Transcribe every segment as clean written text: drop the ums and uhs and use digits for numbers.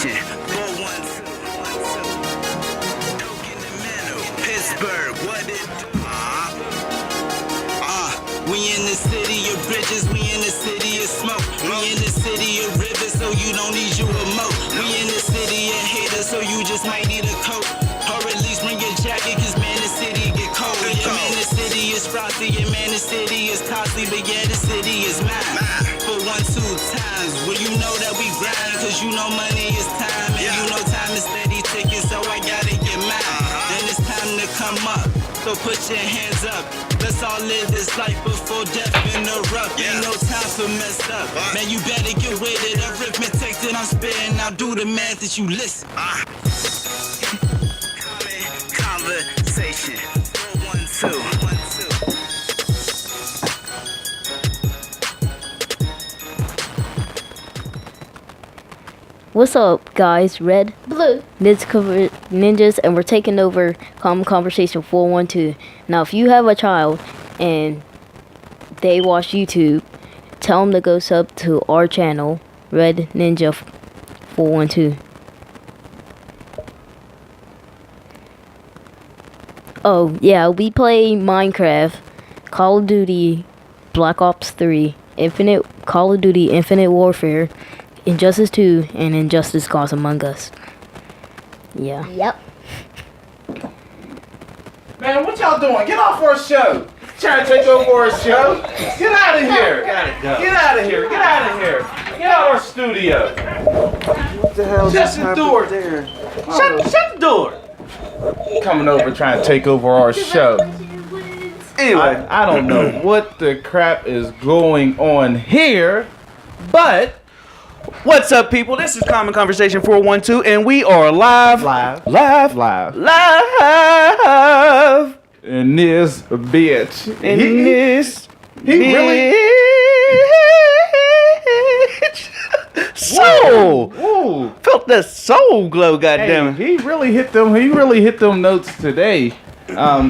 station. 412. Elk in the middle. Pittsburgh, what it do? We in the city of bridges, we in the city of smoke. We in the city of rivers, so you don't need you a moat. We in the city of haters, so you just might need a coat. Or at least bring your jacket, cause man, the city get cold. Yeah, man, the city is frosty, yeah, man, the city is costly, but yeah, the city is mine. For 1, 2 times, well, you know that we grind, cause you know money is time, and you know time is steady ticking, so I gotta get mine. And it's time to come up, so put your hands up. Let's all live this life before death interrupt. Ain't no time for messed up. Man, you better get with it. Arithmetic that I'm spitting, I'll do the math that you listen. Conversation. 412. What's up, guys? Red, Blue, Ninjas, and we're taking over Common Conversation 412. Now, if you have a child and they watch YouTube, tell them to go sub to our channel, Red Ninja 412. Oh, yeah, we play Minecraft, Call of Duty, Black Ops 3, Call of Duty Infinite Warfare, Injustice 2, and Injustice Gods Among Us. Yeah. yep. Man, what y'all doing? Get off our show. Trying to take over our show. Get out of here. Get out of here. Get out of here. Get out of our studio. What the hell Shut the door. there? Shut the door. Coming over trying to take over our show. Anyway, I don't know what the crap is going on here, but what's up, people? This is Common Conversation 412, and we are live. live in this bitch. He really soul. Ooh. Felt the soul glow, goddamn. He really hit them. He really hit them notes today. I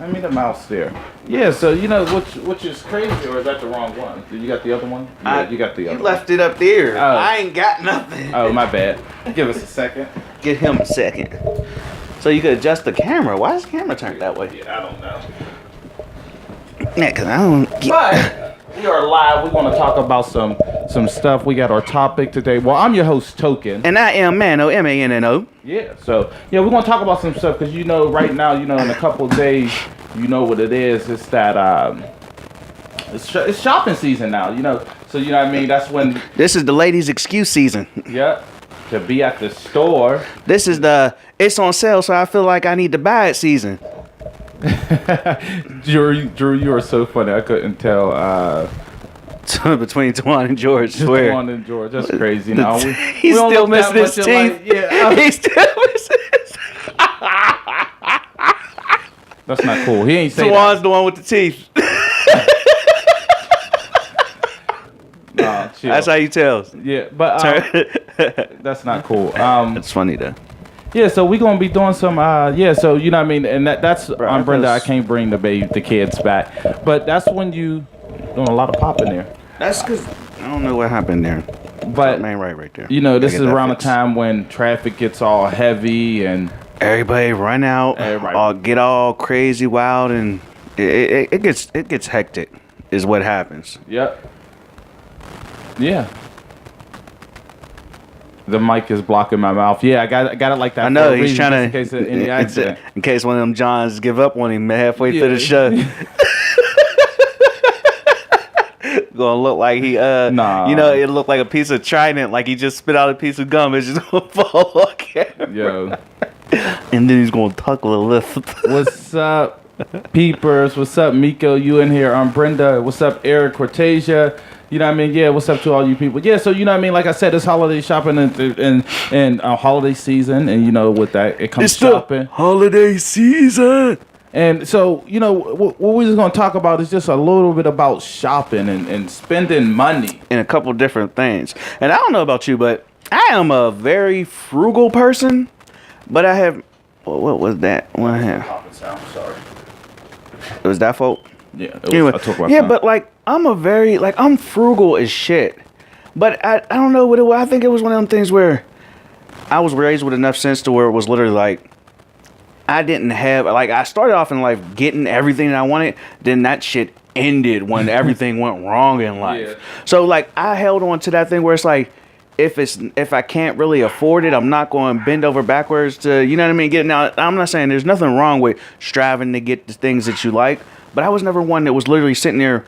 mean the mouse there. Yeah. So you know which is crazy, or is that the wrong one? You got the other one? Yeah, you got the other. You left it up there. Oh. I ain't got nothing. Oh, my bad. Give us a second. Get him a second. So you could adjust the camera. Why is the camera turned that way? Yeah, I don't know. Yeah, cause I don't get. But we are live. We want to talk about some stuff. We got our topic today. Well, I'm your host, Token. And I am Mano, M-A-N-N-O. Yeah. So yeah, we're gonna talk about some stuff because you know right now, you know, in a couple of days, you know what it is. It's that it's shopping season now. You know. So you know what I mean. That's when. This is the ladies' excuse season. Yep. To be at the store. This is the it's on sale, so I feel like I need to buy it season. Drew, you are so funny. I couldn't tell. Between Twan and George, Just swear. Twan and George. That's crazy. Now He's don't still look that missing his much teeth. alike. Yeah. He's still missing his That's not cool. He ain't say Twan's that. the one with the teeth. Nah, chill. That's how you tell. Yeah, but that's not cool. It's funny though. Yeah, so we gonna be doing some. Yeah, so you know what I mean, and that's Bro, on Brenda. I because- can't bring the kids back, but that's when you doing a lot of popping there. That's because I don't know what happened there. But Man, right there. you know, this Gotta is get that around the fixed. time when traffic gets all heavy and Everybody run out, Everybody. or get all crazy, wild, and it gets hectic. Is what happens. yep, yeah. The mic is blocking my mouth. Yeah, I got it like that. I know for a he's reason, trying just to in case of any accident. in case one of them Johns give up on him halfway through the show. Gonna look like he Nah. you know, it looked like a piece of Trident, like he just spit out a piece of gum. It's just gonna fall on camera. Yo. And then he's gonna tuck a lip. What's up, peepers? What's up, Miko? You in here? I'm Brenda. What's up, Eric Cortasia? You know what I mean? Yeah, what's up to all you people? Yeah, so you know what I mean? Like I said, it's holiday shopping and holiday season, and you know with that it comes It's the shopping. holiday season. And so you know what we're just gonna talk about is just a little bit about shopping and spending money. And a couple different things. And I don't know about you, but I am a very frugal person. But I have what was that? What I have? I'm sorry. It was that fault? Yeah. Anyway, I took my yeah, time. but like I'm frugal as shit. But I don't know what it was. I think it was one of them things where I was raised with enough sense to where it was literally like, I didn't have, like, I started off in life getting everything that I wanted. Then that shit ended when everything went wrong in life. Yeah. So, like, I held on to that thing where it's like, if I can't really afford it, I'm not going to bend over backwards to, you know what I mean? Get it. Now, I'm not saying there's nothing wrong with striving to get the things that you like, but I was never one that was literally sitting there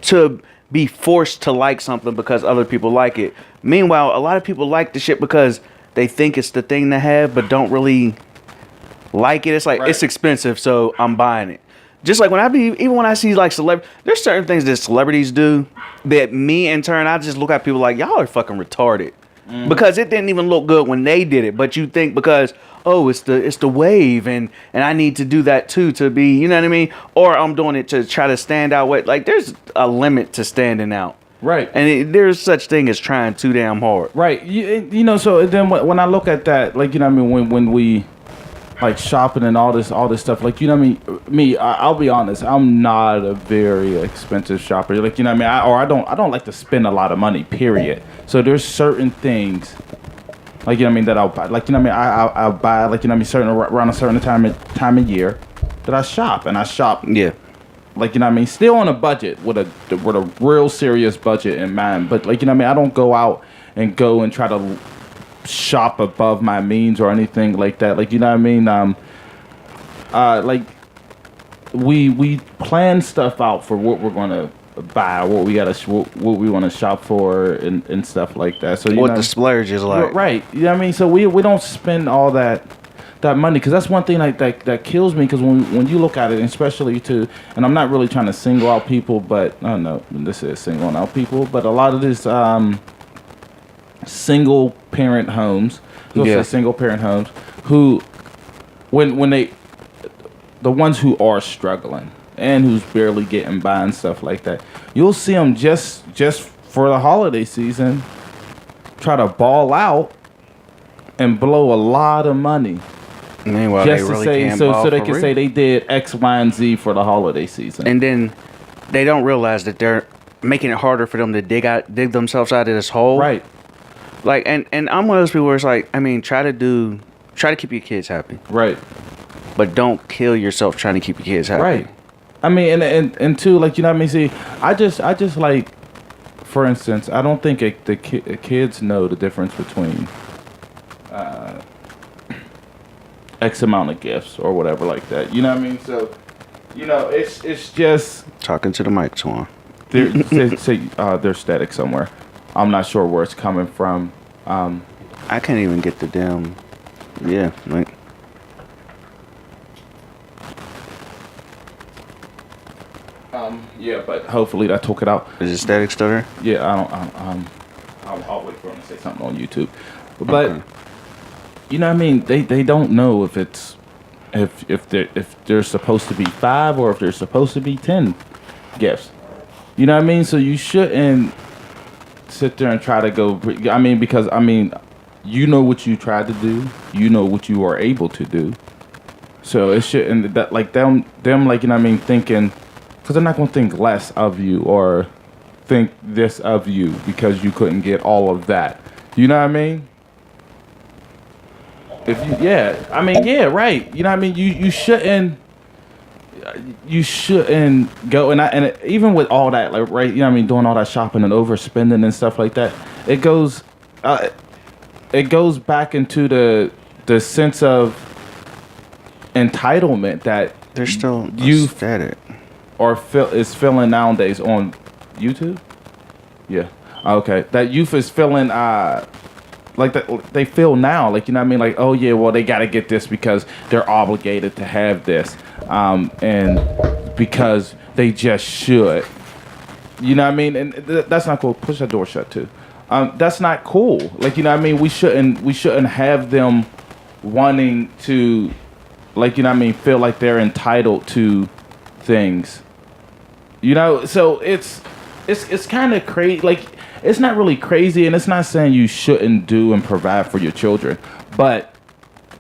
to be forced to like something because other people like it. Meanwhile, a lot of people like the shit because they think it's the thing to have, but don't really like it. It's like, it's expensive, so I'm buying it. Just like even when I see like there's certain things that celebrities do that me in turn, I just look at people like, y'all are fucking retarded. Because it didn't even look good when they did it. But you think because, oh, it's the wave and I need to do that too to be, you know what I mean? Or I'm doing it to try to stand out. Like, there's a limit to standing out. Right. And there's such thing as trying too damn hard. Right. You know, so then when I look at that, like, you know what I mean, when we like shopping and all this stuff, like, you know what I mean, I'll be honest, I'm not a very expensive shopper, like, you know what I mean, I don't like to spend a lot of money, period. So there's certain things, like, you know what I mean, that I'll buy, like, you know what I mean, I'll buy, like, you know what I mean, around a certain time of year that I shop, and I shop, Yeah. like, you know what I mean, still on a budget with a real serious budget in mind, but, like, you know what I mean, I don't go out and try to shop above my means or anything like that, like, you know what I mean, like, we plan stuff out for what we're gonna buy, what we want to shop for, and stuff like that. So what the splurge is like, right? You know what I mean. So we don't spend all that money, because that's one thing like that kills me. Because when you look at it, especially too, and I'm not really trying to single out people, but I don't know, this is singling out people, but a lot of this single parent homes, single parent homes, who when they, the ones who are struggling and who's barely getting by and stuff like that, you'll see them just for the holiday season try to ball out and blow a lot of money. Meanwhile, just they really to say, can't so ball they for can real. say they did X, Y, and Z for the holiday season. And then they don't realize that they're making it harder for them to dig themselves out of this hole. Right. Like, and I'm one of those people where it's like, I mean, try to keep your kids happy. Right. But don't kill yourself trying to keep your kids happy. Right. I mean, and too, like, you know what I mean? See, I just like, for instance, I don't think the kids know the difference between X amount of gifts or whatever like that. You know what I mean? So, you know, it's just Talking to the mic, Swan. they're static somewhere. I'm not sure where it's coming from. I can't even get the damn. Yeah, like. Yeah, but hopefully that took it out. Is it static still there? Yeah, I'll wait for him to say something on YouTube. But Okay. you know what I mean? They don't know if it's if there's supposed to be 5 or if there's supposed to be 10 gifts. You know what I mean? So you shouldn't sit there and try to go. I mean, because I mean, you know what you tried to do. You know what you are able to do. So it shouldn't that like them like, you know what I mean, thinking, because they're not gonna think less of you or think this of you because you couldn't get all of that. You know what I mean? If you, yeah, I mean, yeah, right. You know what I mean? You shouldn't go and even with all that, like, right, you know what I mean, doing all that shopping and overspending and stuff like that, it goes back into the sense of entitlement that They're still static. or is feeling nowadays on YouTube. Yeah. Okay. That youth is feeling like that they feel now, like, you know what I mean, like, oh yeah, well, they got to get this because they're obligated to have this, and because they just should. You know what I mean? And that's not cool. Push that door shut too. That's not cool. Like, you know what I mean? We shouldn't have them wanting to, like, you know what I mean, feel like they're entitled to things. You know, so it's kind of crazy. Like, it's not really crazy, and it's not saying you shouldn't do and provide for your children, but,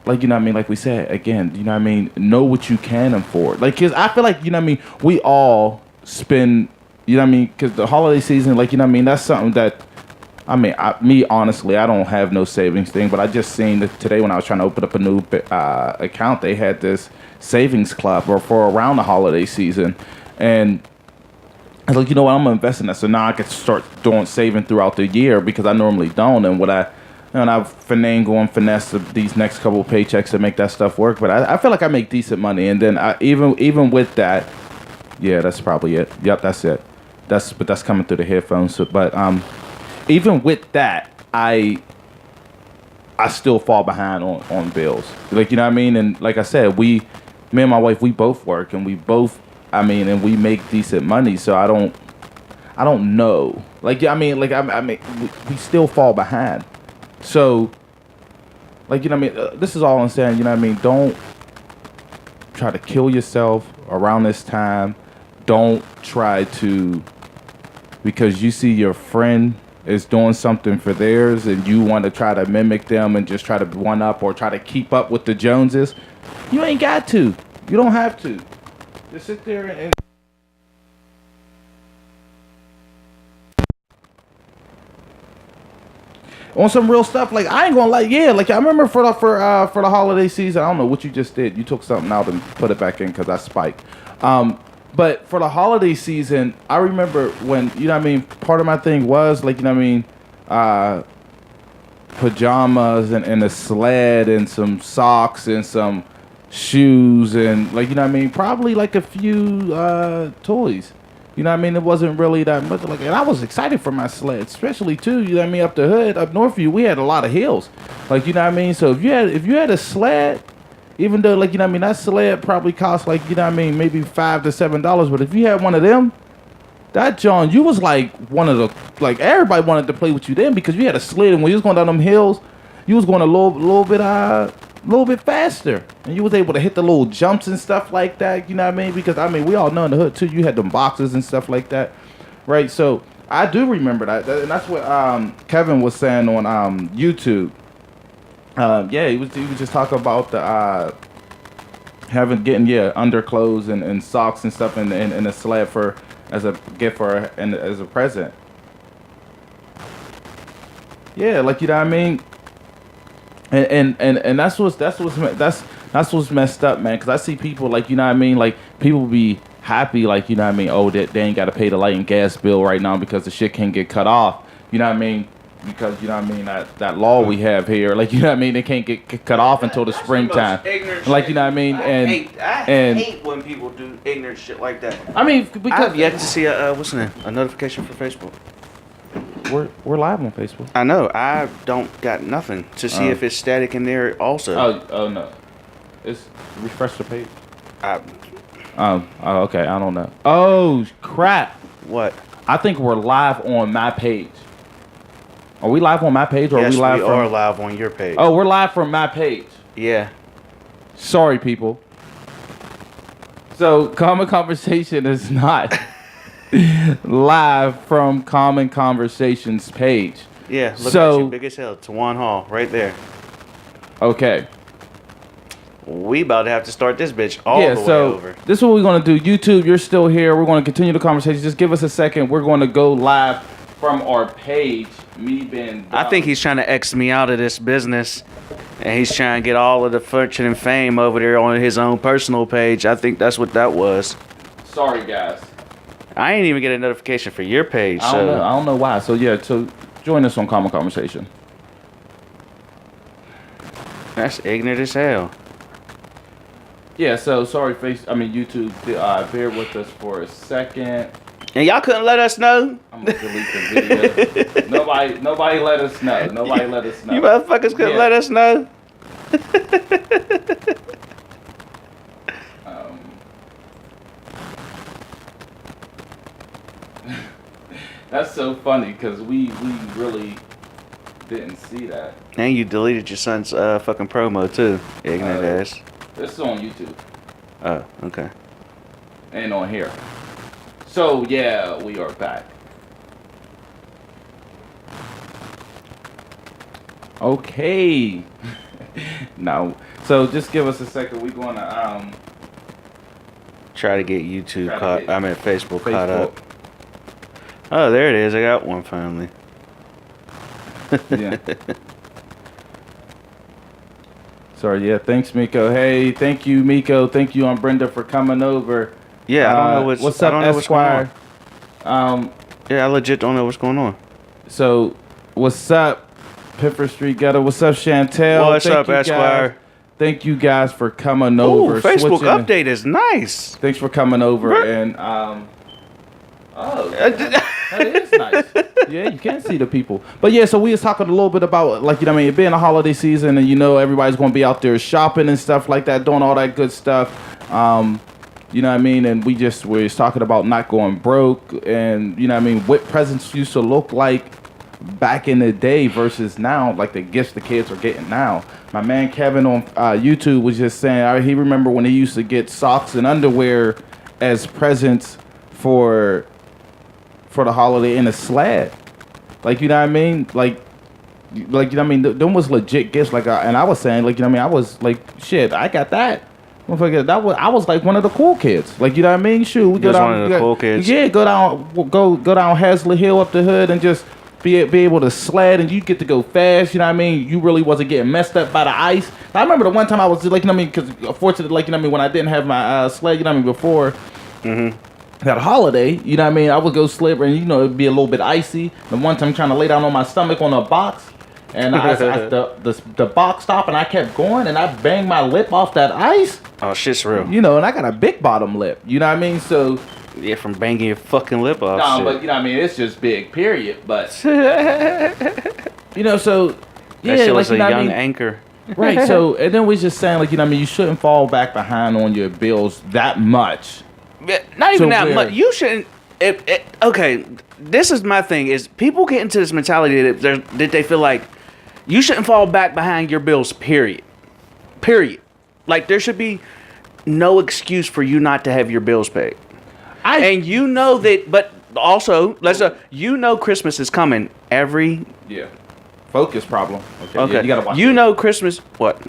like, you know what I mean, like we said, again, you know what I mean, know what you can afford. Like, because I feel like, you know what I mean, we all spend, you know what I mean, because the holiday season, like, you know what I mean, that's something that I mean, me honestly, I don't have no savings thing, but I just seen that today when I was trying to open up a new account, they had this savings club or for around the holiday season, and I was like, you know what, I'm gonna invest in that. So now I can start doing saving throughout the year because I normally don't, and I finagle and finesse these next couple of paychecks to make that stuff work. But I feel like I make decent money, and then even with that, yeah, that's probably it. Yep, that's it. That's coming through the headphones. So, but even with that, I still fall behind on bills. Like, you know what I mean? And like I said, me and my wife, we both work, and we both, and we make decent money. So I don't know. Like, I mean, we still fall behind. So, like, you know what I mean? This is all I'm saying. You know what I mean? Don't try to kill yourself around this time. Don't try to, because you see your friend is doing something for theirs and you want to try to mimic them and just try to one up or try to keep up with the Joneses. You ain't got to. You don't have to. Just sit there and on some real stuff. Like, I ain't gonna lie, yeah. Like, I remember for the holiday season, I don't know what you just did. You took something out and put it back in because I spiked. But for the holiday season, I remember when, you know what I mean, part of my thing was, like, you know what I mean, pajamas and a sled and some socks and some shoes and, like, you know what I mean, probably like a few toys. You know what I mean? It wasn't really that much. Like, and I was excited for my sled, especially too. You know what I mean? Up the hood, up Northview, we had a lot of hills. Like, you know what I mean? So if you had a sled, even though, like, you know what I mean, that sled probably cost, like, you know what I mean, maybe $5 to $7. But if you had one of them, that John, you was like one of the, like, everybody wanted to play with you then because you had a sled, and when you was going down them hills, you was going a little bit faster, and you was able to hit the little jumps and stuff like that. You know what I mean? Because, I mean, we all know in the hood too, you had them boxes and stuff like that, right? So I do remember that, and that's what Kevin was saying on YouTube. Yeah, he was just talking about the getting underclothes and socks and stuff and a sled as a gift and as a present. Yeah, like, you know what I mean. And that's what's messed up, man. Because I see people, like, you know what I mean, like, people be happy, like, you know what I mean, oh, that they ain't got to pay the light and gas bill right now because the shit can't get cut off. You know what I mean? Because, you know what I mean, that law we have here, like, you know what I mean, they can't get cut off until the springtime. Like, you know what I mean? I hate when people do ignorant shit like that. I mean, because I've yet to see a notification for Facebook. We're live on Facebook. I know. I don't got nothing to see if it's static in there also. Oh no, it's refresh the page. Oh, okay. I don't know. Oh crap! What? I think we're live on my page. Are we live on my page, or yes, are we live? We are live on your page. Oh, we're live from my page. Yeah. Sorry, people. So, Common Conversation is not live from Common Conversations page. Yeah, look at you, big as hell. Tawan Hall, right there. Okay. We about to have to start this bitch all the way over. This is what we're going to do. YouTube, you're still here. We're going to continue the conversation. Just give us a second. We're going to go live from our page. Me being dumb. I think he's trying to X me out of this business. And he's trying to get all of the fortune and fame over there on his own personal page. I think that's what that was. Sorry, guys. I ain't even get a notification for your page. I don't know why. So, yeah, so join us on Common Conversation. That's ignorant as hell. Yeah, so sorry, YouTube, bear with us for a second. And y'all couldn't let us know? I'm gonna delete the video. Nobody let us know. Nobody let us know. You motherfuckers couldn't let us know? That's so funny because we really didn't see that. And you deleted your son's fucking promo too, ignorant ass. This is on YouTube. Oh, okay. And on here. So, yeah, we are back. Okay. Now, so just give us a second. We're going to try to get YouTube Facebook caught up. Oh, there it is. I got one finally. Yeah. Sorry, yeah. Thanks, Miko. Hey, thank you, Miko. Thank you, Brenda, for coming over. Yeah, I don't know what's I up, don't know what's going Esquire. Yeah, I legit don't know what's going on. So, what's up, Piffer Street Ghetto? What's up, Chantel? What's Thank up, you Esquire? guys. Thank you guys for coming Ooh, over. Facebook switching- update is nice. Thanks for coming over Bruh. and that is nice. Yeah, you can see the people. But yeah, so we was talking a little bit about, like, you know what I mean, it being a holiday season and, you know, everybody's going to be out there shopping and stuff like that, doing all that good stuff. You know what I mean? And we was talking about not going broke and, you know what I mean, what presents used to look like back in the day versus now, like the gifts the kids are getting now. My man Kevin on YouTube was just saying he remember when he used to get socks and underwear as presents for the holiday in a sled. Like, you know what I mean? Like you know what I mean? Them was legit gifts. Like, and I was saying, like, you know what I mean? I was like, shit, I got that. I was like one of the cool kids. Like, you know what I mean? Shoot, we go down. One of the cool kids. Yeah, go down Hasley Hill up the hood and just be able to sled, and you get to go fast. You know what I mean? You really wasn't getting messed up by the ice. I remember the one time I was like, you know what I mean? Because unfortunately, like, you know what I mean, when I didn't have my sled, you know what I mean, before. That holiday, you know what I mean? I would go slip and, you know, it'd be a little bit icy. The one time trying to lay down on my stomach on a box, and the box stopped, and I kept going, and I banged my lip off that ice. Oh, shit's real. You know, and I got a big bottom lip. You know what I mean? So, Yeah, from banging your fucking lip off. nah, shit. but you know what I mean? It's just big, period. But, you know, so, yeah, That shit like, was you a know what I young mean? anchor. Right, so, and then we just saying, like, you know what I mean? You shouldn't fall back behind on your bills that much. Yeah, not even So that where- much. You shouldn't. Okay, this is my thing. Is people get into this mentality that they feel like you shouldn't fall back behind your bills. Period. Like there should be no excuse for you not to have your bills paid. And you know that, but also you know Christmas is coming every. Yeah. Focus problem. Okay, Yeah, you gotta watch you it. know Christmas. What?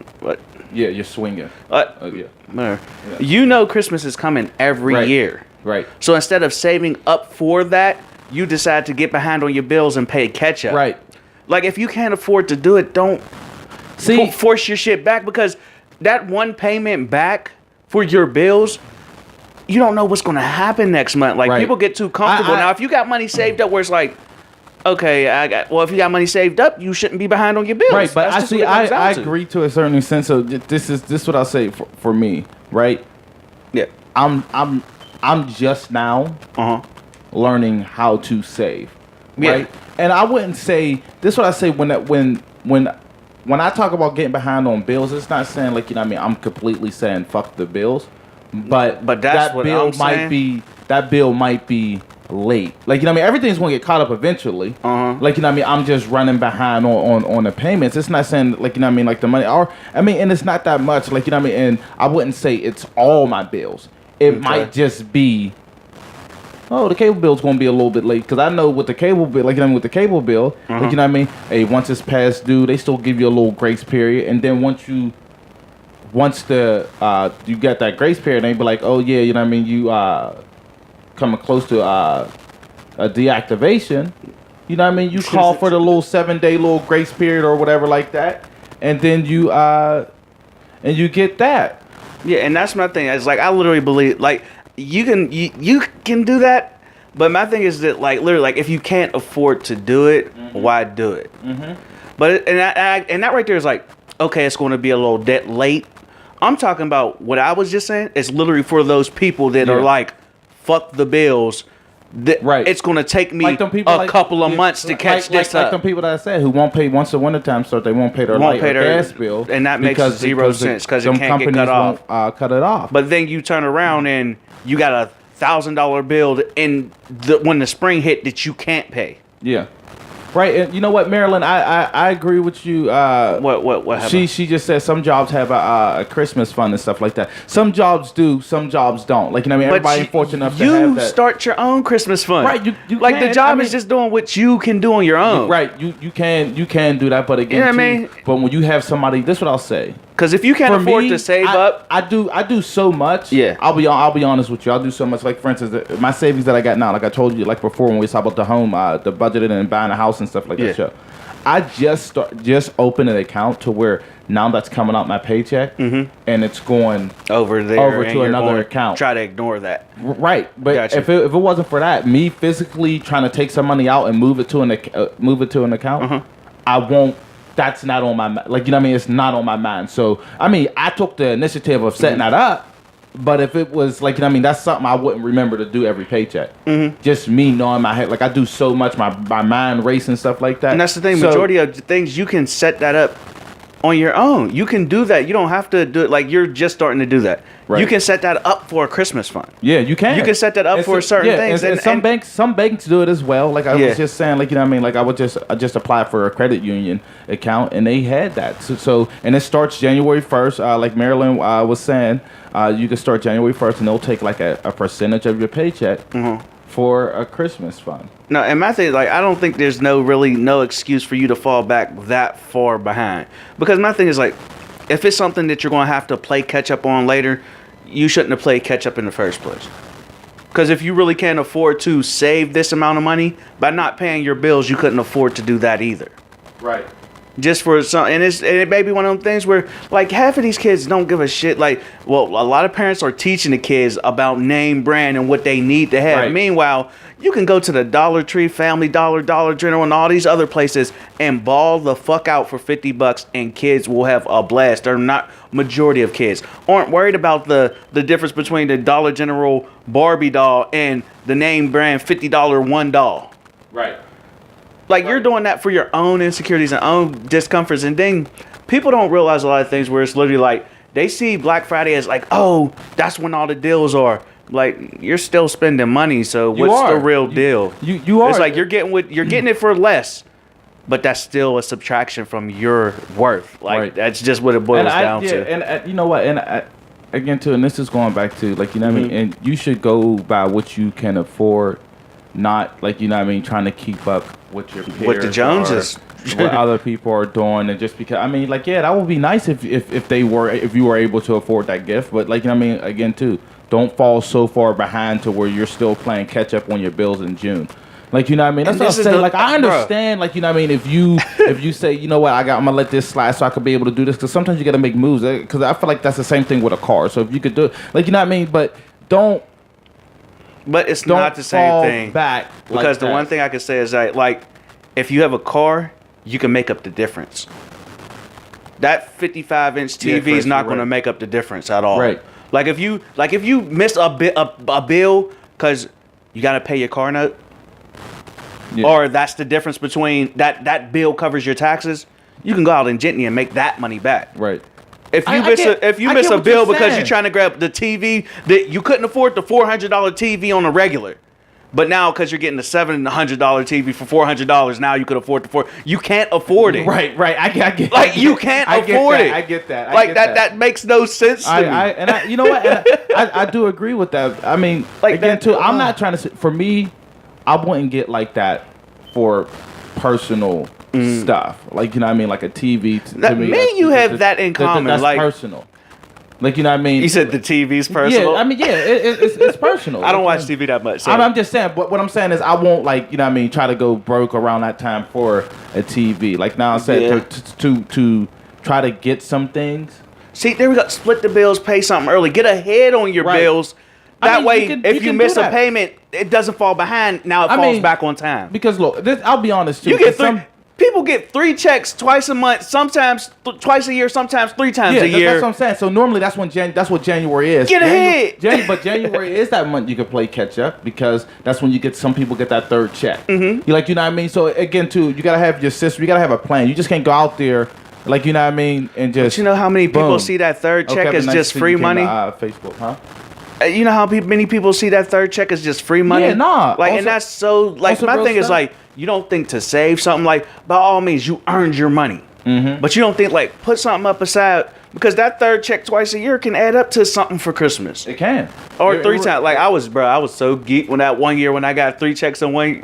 Yeah, you're swinging. Yeah. You know Christmas is coming every Right. year. Right. So instead of saving up for that, you decide to get behind on your bills and pay catch up. Right. Like if you can't afford to do it, don't force your shit back, because that one payment back for your bills, you don't know what's going to happen next month. Like Right. people get too comfortable. Now, if you got money saved up where it's like, okay, if you got money saved up, you shouldn't be behind on your bills. Right, but That's just what it comes down I to. agree to a certain extent. So this is what I'll say for me, right? Yeah. I'm just now learning how to save, Yeah. right? And I wouldn't say this. Is what I say when I talk about getting behind on bills, it's not saying like, you know what I mean, I'm completely saying fuck the bills, but that's that what bill I'm might saying. be that bill might be late. Like, you know what I mean, everything's gonna get caught up eventually. Like, you know what I mean, I'm just running behind on the payments. It's not saying like, you know what I mean, like the money, or I mean, and it's not that much. Like, you know what I mean, and I wouldn't say it's all my bills. It might just be, oh, the cable bill's gonna be a little bit late, because I know with the cable bill, like, you know what I mean, with the cable bill, like, you know what I mean, hey, once it's past due, they still give you a little grace period, and then once you get that grace period, they be like, oh yeah, you know what I mean, you coming close to a deactivation, you know what I mean, you call for the little 7-day little grace period or whatever like that, and then you get that. Yeah, and that's my thing. It's like I literally believe like you can do that, but my thing is that like literally like if you can't afford to do it, why do it? But and that right there is like, okay, it's going to be a little debt late. I'm talking about what I was just saying. It's literally for those people that are like, fuck the bills. Right. It's going to take me Like them people, a couple of months to catch this like up. them people that I said who won't pay once the wintertime starts, they won't pay their light or gas bill, and that makes zero sense because it them can't get companies cut off. won't cut it off. But then you turn around and you got $1,000 bill when the spring hit that you can't pay. Yeah, right. And you know what, Marilyn, I agree with you. What happened? She just said some jobs have a Christmas fund and stuff like that. Some jobs do, some jobs don't. Like, you know what I mean, everybody ain't fortunate enough to have that. You start your own Christmas fund. Right, you like can. the job I mean, is just doing what you can do on your own. Right, you can do that, but again, You know what I too, mean? but when you have somebody, this is what I'll say. Because if you can't afford to save up, I do so much. Yeah. I'll be honest with you. I'll do so much. Like for instance, my savings that I got now, like I told you, like before when we talked about the home, the budgeting and buying a house and stuff like that. Show. I just opened an account to where now that's coming out my paycheck, and it's going over there over and to you're another going account. Try to ignore that. Right, but Gotcha. if it wasn't for that, me physically trying to take some money out and move it to an account, I won't. That's not on my like. You know what I mean? It's not on my mind. So I mean, I took the initiative of setting that up. But if it was like, you know what I mean, that's something I wouldn't remember to do every paycheck. Just me knowing my head, like I do so much, my mind race and stuff like that. And that's the thing. So- Majority of things you can set that up on your own. You can do that. You don't have to do it like you're just starting to do that. Right. You can set that up for a Christmas fund. Yeah, you can. You can set that up And for certain things. And some banks do it as well. Like I Yeah. was just saying, like you know what I mean. Like I just apply for a credit union account, and they had that. So and it starts January 1st. Like Marilyn was saying, you can start January 1st, and they'll take like a percentage of your paycheck for a Christmas fund. No, and my thing is like I don't think there's no excuse for you to fall back that far behind. Because my thing is like, if it's something that you're going to have to play catch up on later, you shouldn't have played catch up in the first place. Because if you really can't afford to save this amount of money by not paying your bills, you couldn't afford to do that either. Right. Just for some, and it may be one of them things where like half of these kids don't give a shit. Like, well, a lot of parents are teaching the kids about name brand and what they need to have. Right. Meanwhile, you can go to the Dollar Tree, Family Dollar, Dollar General, and all these other places and ball the fuck out for $50, and kids will have a blast. They're not majority of kids aren't worried about the difference between the Dollar General Barbie doll and the name brand $50 one doll. Right. Like, you're doing that for your own insecurities and own discomforts. And then people don't realize a lot of things where it's literally like, they see Black Friday as like, oh, that's when all the deals are. Like, you're still spending money, so what's the real deal? You are. It's like you're getting it for less, but that's still a subtraction from your worth. Like, Right. that's just what it boils down to. And you know what? And again, too, and this is going back to, like, you know what I mean? And you should go by what you can afford, not, like, you know what I mean, trying to keep up with your peers. With the Joneses. Or what other people are doing. And just because, I mean, like, yeah, that would be nice if you were able to afford that gift. But, like, you know what I mean? Again, too, don't fall so far behind to where you're still playing catch up on your bills in June. Like, you know what I mean? That's And what I'm this is saying. the- Like, I understand, like, you know what I mean? If you say, you know what, I'm going to let this slide so I could be able to do this. Because sometimes you got to make moves. Because I feel like that's the same thing with a car. So if you could do it, like, you know what I mean? But don't But not the same fall thing. back. Because the one thing I can say is that, like, if you have a car, you can make up the difference. That 55-inch TV is Chris, not you're going to right. make up the difference at all. Right. Like if you miss a bill because you got to pay your car note, Yeah. or that's the difference between that bill covers your taxes, you can go out in Jitney and make that money back. Right. If you I miss get a what bill you're because saying. you're trying to grab the TV that you couldn't afford the $400 TV on a regular, but now because you're getting the $700 TV for $400, now you could afford you can't afford it. Right. I get Like you can't afford it. I get that. I Like get that makes no sense to me. You know what? And I do agree with that. I mean, Like again, that- too. I'm not trying to. For me, I wouldn't get like that for personal stuff. Like, you know what I mean? Like a TV. To That- me, me and you have that in common, That's like- personal. Like, you know what I mean? You said the TV's personal. Yeah, I mean, yeah, it's personal. I don't watch Like, TV that much. So. I'm just saying, but what I'm saying is I won't, like, you know what I mean, try to go broke around that time for a TV. Like now I said, Yeah. to try to get some things. See, there we go. Split the bills, pay something early, get ahead on your Right. bills. I That mean, way, you can if you do miss a that. payment, it doesn't fall behind. Now it falls back on time. Because look, I'll be honest too. You get some- people get 3 checks twice a month, sometimes twice a year, sometimes 3 times Yeah, a year. that's what I'm saying. So normally that's what January is. Get ahead. But January is that month you can play catch up because that's when you get some people get that third check. Mm-hmm. You know what I mean. So again, too, you gotta have your system. You gotta have a plan. You just can't go out there, like, you know what I mean, and just. But you know how many people boom. see that third check Kevin, as nice just to see free you came to, money? Facebook, huh? You know how many people see that third check as just free money? Yeah, nah. Like, Also- and that's so, like, also my real thing is, stuff. like, you don't think to save something, like, by all means, you earned your money. Mm-hmm. But you don't think, like, put something up aside because that third check twice a year can add up to something for Christmas. It can. Or It- three it- times. Like I was so geeked when that 1 year when I got 3 checks in one,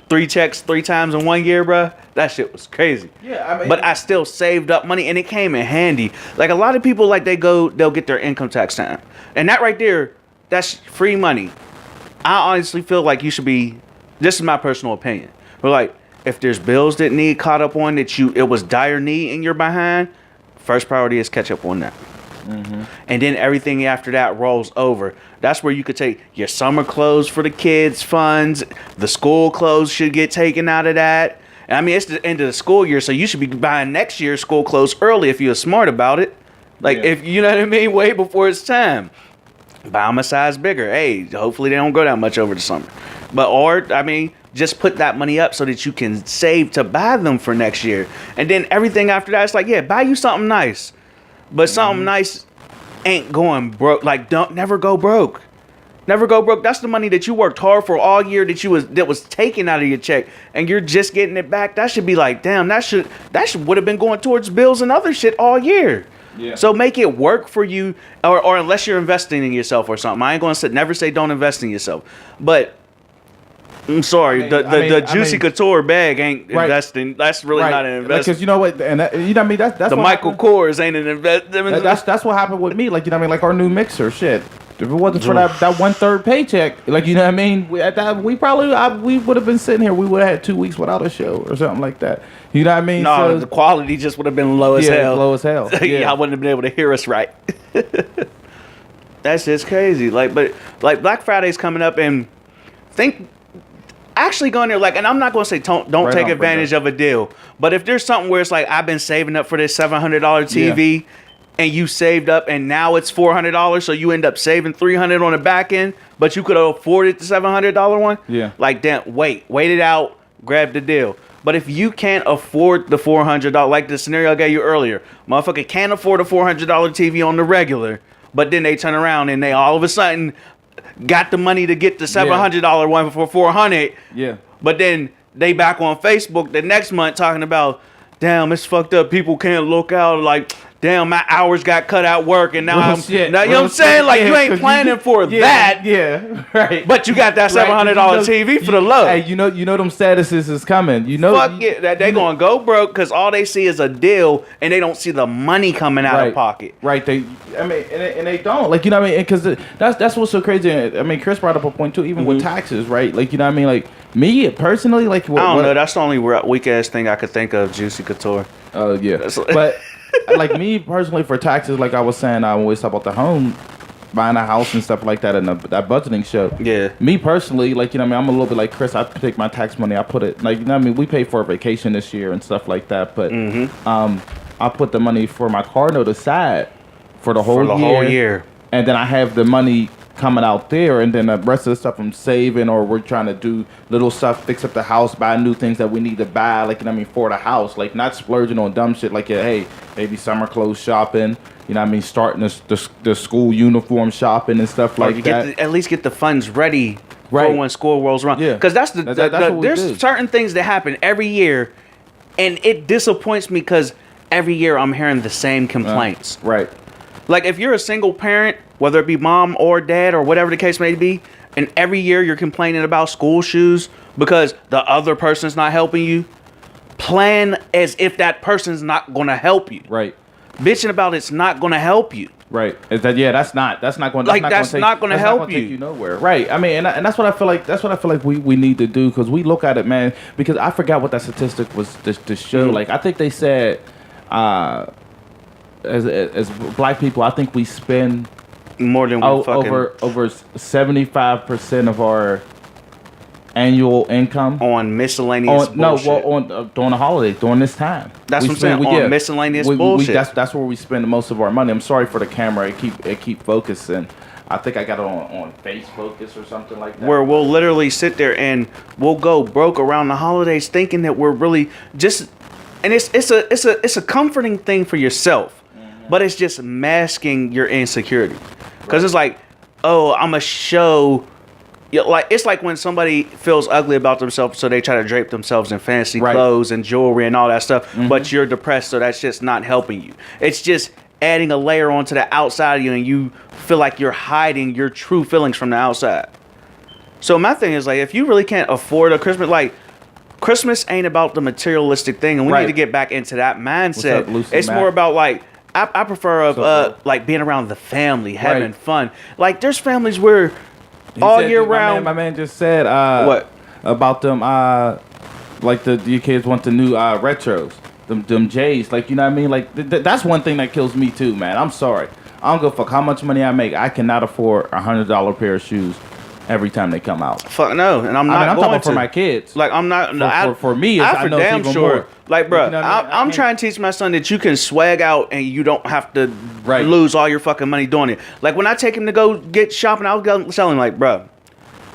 3 checks 3 times in 1 year, bro. That shit was crazy. Yeah, I mean- but I still saved up money and it came in handy. Like a lot of people, like they'll get their income tax time, and that right there, that's free money. I honestly feel like you should be. This is my personal opinion. But like, if there's bills that need caught up on that it was dire need and you're behind, first priority is catch up on that. And then everything after that rolls over. That's where you could take your summer clothes for the kids' funds. The school clothes should get taken out of that. And I mean, it's the end of the school year, so you should be buying next year's school clothes early if you're smart about it. Like, Yeah. if you know what I mean, way before it's time. Buy them a size bigger. Hey, hopefully they don't go that much over the summer. Just put that money up so that you can save to buy them for next year. And then everything after that, it's like, yeah, buy you something nice. But something nice ain't going broke. Like, never go broke. Never go broke. That's the money that you worked hard for all year that was taken out of your check, and you're just getting it back. That should be like, damn, that should would have been going towards bills and other shit all year. Yeah. So make it work for you, or unless you're investing in yourself or something. I ain't gonna never say don't invest in yourself, but I'm sorry, the Juicy Couture bag ain't Right. investing. That's really not an investment. Because you know what, and that, you know what I mean. That's The what Michael happened. Kors ain't an investment. That's what happened with me. Like, you know what I mean, like our new mixer, shit. If it wasn't for that 1/3 paycheck, like, you know what I mean, we would have been sitting here. We would have had 2 weeks without a show or something like that. You know what I mean? No, the quality just would have been low as hell. low as hell. Yeah, Yeah. I wouldn't have been able to hear us right. That's just crazy. Like, but like Black Friday's coming up, and actually going there, like, and I'm not gonna say don't Right take on, advantage of a deal, but if there's something where it's like I've been saving up for this $700 TV. And you saved up, and now it's $400, so you end up saving $300 on the back end, but you could have afforded the $700 one. Yeah. Like, damn, wait it out, grab the deal. But if you can't afford the $400, like the scenario I gave you earlier, motherfucker can't afford a $400 TV on the regular, but then they turn around and they all of a sudden got the money to get the $700 one for $400. Yeah. But then they back on Facebook the next month talking about, damn, it's fucked up. People can't look out. Like, damn, my hours got cut out work, and now Real I'm. shit. Now, you know what I'm saying? Like, you ain't planning for that. Yeah, right. But you got that $700 TV for the low. Hey, you know them statuses is coming. You know, Fuck it, that they gonna go broke because all they see is a deal, and they don't see the money coming out of pocket. Right. And they don't. Like, you know what I mean? Because that's what's so crazy. I mean, Chris brought up a point too, even with taxes, right? Like, you know what I mean? Like, me personally, like, I don't know. That's the only weak ass thing I could think of. Juicy Couture. Oh, yeah. But like me personally, for taxes, like I was saying, I always talk about the home, buying a house and stuff like that in that budgeting show. Yeah. Me personally, like, you know what I mean, I'm a little bit like Chris. I take my tax money, I put it, like, you know what I mean, we paid for a vacation this year and stuff like that, but I put the money for my car note aside for the whole year. And then I have the money coming out there, and then the rest of the stuff I'm saving, or we're trying to do little stuff, fix up the house, buy new things that we need to buy, like, you know what I mean, for the house, like, not splurging on dumb shit, like, yeah, hey, maybe summer clothes shopping, you know what I mean, starting the school uniform shopping and stuff Or like you that. at least get the funds ready for Right. when school rolls around. Yeah. Because that's That's what we there's do. certain things that happen every year, and it disappoints me because every year I'm hearing the same complaints. Right. Like, if you're a single parent, whether it be mom or dad or whatever the case may be, and every year you're complaining about school shoes because the other person's not helping you, plan as if that person's not going to help you. Right. Bitching about it's not going to help you. Right. Is that that's not going Like, that's not gonna help take you. you nowhere. Right. I mean, and that's what I feel like. That's what I feel like we need to do, because we look at it, man. Because I forgot what that statistic was to show. Like, I think they said, as black people, I think we spend More than we fucking over 75% of our annual income on miscellaneous bullshit. during the holidays, during this time. That's what I'm saying, on miscellaneous bullshit. That's where we spend most of our money. I'm sorry for the camera. It keep focusing. I think I got it on face focus or something like that. Where we'll literally sit there and we'll go broke around the holidays thinking that we're really just, and it's a comforting thing for yourself, but it's just masking your insecurity. Because it's like, oh, I'm a show. Like, it's like when somebody feels ugly about themselves, so they try to drape themselves in fancy clothes and jewelry and all that stuff, but you're depressed, so that's just not helping you. It's just adding a layer onto the outside of you, and you feel like you're hiding your true feelings from the outside. So my thing is like, if you really can't afford a Christmas, like Christmas ain't about the materialistic thing, and we Right. need to get back into that mindset. What's up, Lucy It's Mac? more about like I prefer up, bro? like being around the family, having Right. fun. Like there's families where He all said- year my round. My man just said What? about them like the kids want the new retros, them J's, like you know what I mean, like that's one thing that kills me too, man. I'm sorry, I don't give a fuck how much money I make. I cannot afford $100 pair of shoes every time they come out. Fuck no, and I'm I not mean, I'm going talking to. for my kids. Like I'm not. For me, it's, I I for know it's damn even sure. more. Like, bro, You know what I mean? I I'm can't- trying to teach my son that you can swag out and you don't have to Right. lose all your fucking money doing it. Like when I take him to go get shopping, I was going to tell him like, bro,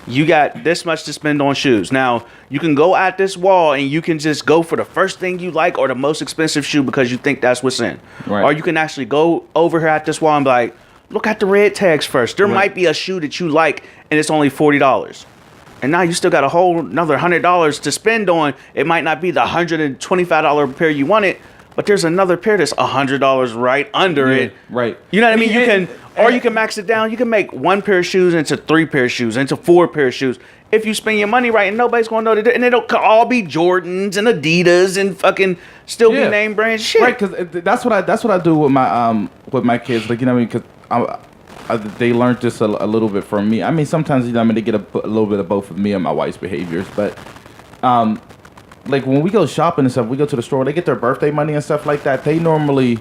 you got this much to spend on shoes. Now you can go at this wall and you can just go for the first thing you like or the most expensive shoe because you think that's what's in. Right. Or you can actually go over here at this wall and be like, look at the red tags first. There Right. might be a shoe that you like and it's only $40. And now you still got a whole another $100 to spend on. It might not be the $125 pair you wanted, but there's another pair that's $100 right under Yeah, it. right. You know what I mean? You And- can, or you can max it down. You can make one pair of shoes into 3 pair of shoes, into 4 pair of shoes. If you spend your money right, and nobody's gonna know that, and it'll all be Jordans and Adidas and fucking still be name brand shit. Right, because that's what I do with my kids. Like you know what I mean, because they learned this a little bit from me. I mean, sometimes you know I mean they get a little bit of both of me and my wife's behaviors, but like when we go shopping and stuff, we go to the store, they get their birthday money and stuff like that. They normally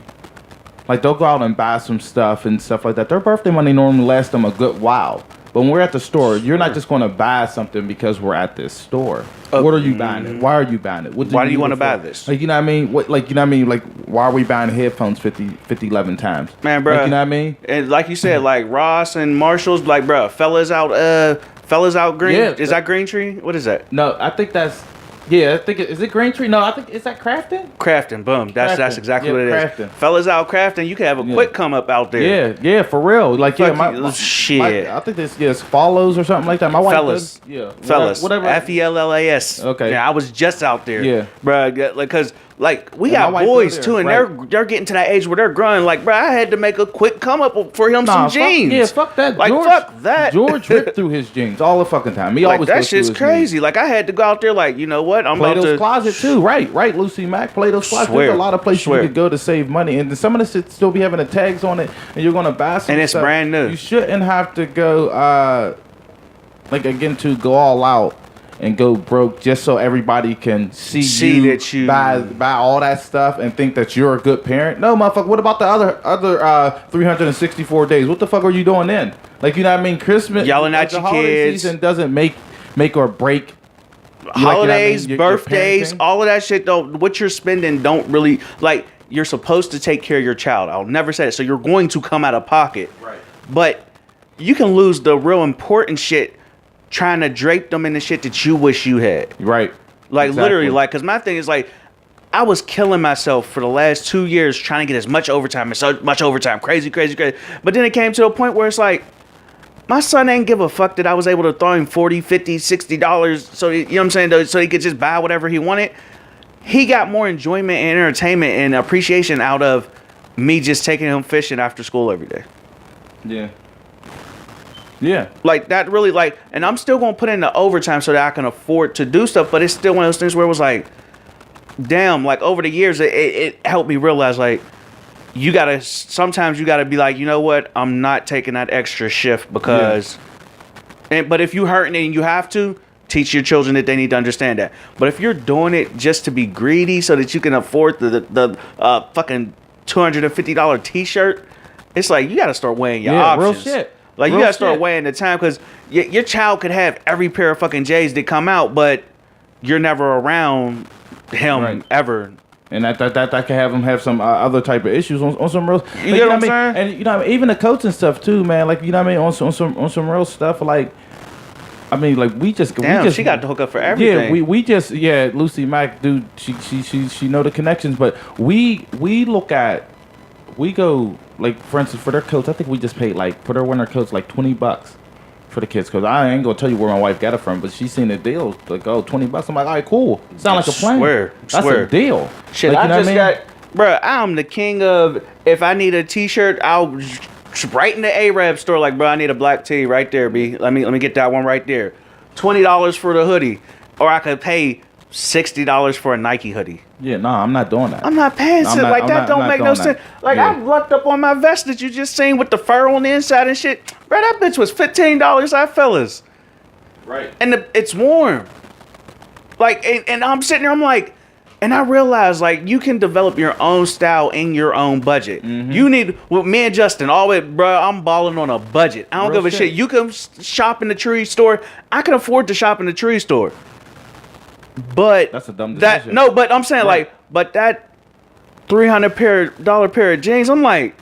like they'll go out and buy some stuff and stuff like that. Their birthday money normally lasts them a good while. But when we're at the store, you're not just going to buy something because we're at this store. What are you buying it? Why are you buying it? What Why do you need wanna it buy for? this? Like, you know what I mean? What, like, you know what I mean? Like, why are we buying headphones 11 times? Man, bro. Like, you know what I mean? And like you said, like Ross and Marshalls, like, bro, fellas out green. Yeah. Is that Green Tree? What is that? No, I think that's, yeah, I think, is it Green Tree? No, I think, is that Crafton? Crafton, boom. That's Crafton. exactly Yeah, what it is. Crafton. Fellas out crafting, you can have a Yeah. quick come up out there. Yeah, for real. Like, yeah, Fuck you, shit. I think this, it's Follows or something like that. My wife Fellas. does- yeah. Fellas. Whatever. Fellas. Okay. Yeah, I was just out there. Yeah. Bruh, like, cause like we Yeah, my got wife boys goes there, too, and right. they're getting to that age where they're growing. Like, bruh, I had to make a quick come up for him Nah, some jeans. Yeah, fuck that. Like, George, fuck that. George ripped through his jeans all the fucking time. He Like always that goes through shit's his crazy. jeans. Like I had to go out there. Like, you know what? I'm about Plato's to Closet too, right, Lucy Mac. Plato's Closet. Swear. There's a lot of places Swear. you could go to save money, and some of this shit still be having the tags on it, and you're gonna buy some. And it's stuff. brand new. You shouldn't have to go, like again, to go all out and go broke just so everybody can see you, that you- buy all that stuff and think that you're a good parent. No, motherfucker. What about the other 364 days? What the fuck are you doing then? Like, you know what I mean? Christmas, Yelling at the your holiday kids. season doesn't make or break. holidays, your birthdays, parenting. all of that shit. Don't what you're spending don't really like. You're supposed to take care of your child. I'll never say it. So you're going to come out of pocket. Right. But you can lose the real important shit trying to drape them in the shit that you wish you had. Right. Like Exactly. literally, like, cause my thing is like, I was killing myself for the last 2 years trying to get as much overtime and so much overtime, crazy. But then it came to a point where it's like, my son ain't give a fuck that I was able to throw him $40, $50, $60. So you know what I'm saying? So he could just buy whatever he wanted. He got more enjoyment and entertainment and appreciation out of me just taking him fishing after school every day. Yeah. Yeah. Like that really like, and I'm still gonna put in the overtime so that I can afford to do stuff. But it's still one of those things where it was like, damn, like over the years, it helped me realize like, sometimes you gotta be like, you know what, I'm not taking that extra shift because, but if you hurting and you have to, teach your children that they need to understand that. But if you're doing it just to be greedy so that you can afford the fucking $250 t-shirt, it's like you gotta start weighing your Real options. shit. Like you Real gotta start shit. weighing the time because your child could have every pair of fucking J's that come out, but you're never around him Right. ever. And that can have them have some other type of issues on some real. You get what I'm saying? And you know, what I mean? Even the coats and stuff too, man. Like, you know what I mean? On some real stuff. Like, I mean, like Damn, she got the hookup for everything. Yeah, we just Lucy Mac, dude. She know the connections, but we go like, for instance, for their coats. I think we just paid like for their winter coats like $20 for the kids. Cause I ain't gonna tell you where my wife got it from, but she seen the deal like, oh, $20. I'm like, all right, cool. Sound like a plan. Swear. That's a deal. Shit, Like, I you know just what I mean? got Bruh, I'm the king of, if I need a t-shirt, I'll right in the Arab store, like, bro, I need a black tee right there, B. Let me get that one right there. $20 for the hoodie. Or I could pay $60 for a Nike hoodie. Yeah, no, I'm not doing that. I'm not paying No, shit I'm not- like I'm that. not- Don't I'm make not no doing sense. that. Like, Yeah. I lucked up on my vest that you just seen with the fur on the inside and shit. Bro, that bitch was $15 at Fellas. Right. And it's warm. Like, and I'm sitting there, I'm like, and I realized, like, you can develop your own style in your own budget. Mm-hmm. You need, with me and Justin, always, bro, I'm balling on a budget. I don't Real give a shit. shit. You can shop in the tree store. I can afford to shop in the tree store. But That's a dumb decision. No, but I'm saying, Right. like, but that $300 pair of jeans, I'm like,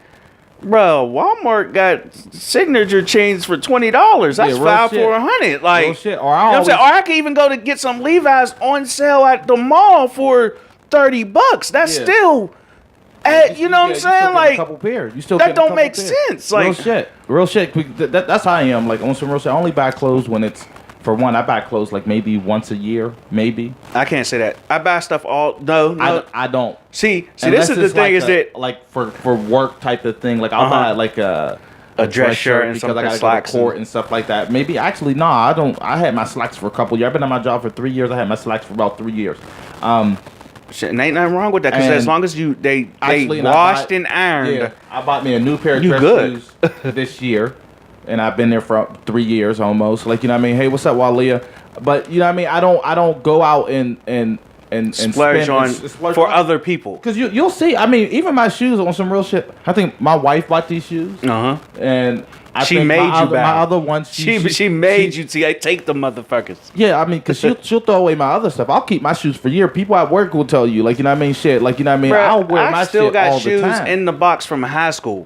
bro, Walmart got signature chains for $20. That's real five shit. for $100. Like, Real shit. Or I you know what I'm saying? always- Or I can even go to get some Levi's on sale at the mall for $30. That's Yeah. still, you know what I'm saying? Like, a couple pair. You still that get a don't couple make pair. sense. Real Like, shit. Real shit. That's how I am. Like on some real shit. I only buy clothes when it's, for one, I buy clothes like maybe once a year, maybe. I can't say that. I buy stuff all, no. I don't. See, Unless this is the it's thing like is a- that, like for work type of thing. Like I'll Uh-huh. buy like a dress shirt and because some I gotta slacks go to court and stuff like that. Maybe actually no, I don't. I had my slacks for a couple years. I've been on my job for 3 years. I had my slacks for about 3 years. shit, and ain't nothing wrong with that. Because And as long as they actually, and I washed bought- and ironed. Yeah, I bought me a new pair of You dress good. shoes this year, and I've been there for 3 years almost. Like you know what I mean? Hey, what's up, Walia? But you know what I mean? I don't go out and Splurge on for other people. because you'll see. I mean, even my shoes on some real shit. I think my wife bought these shoes, Uh huh. and I She think made my you other, buy my them. other ones. She made you take the motherfuckers. Yeah, I mean, because she'll throw away my other stuff. I'll keep my shoes for years. People at work will tell you, like, you know what I mean? Shit, like, you know what I mean? Bruh, I'll wear my I still shit got all shoes the time. in the box from high school,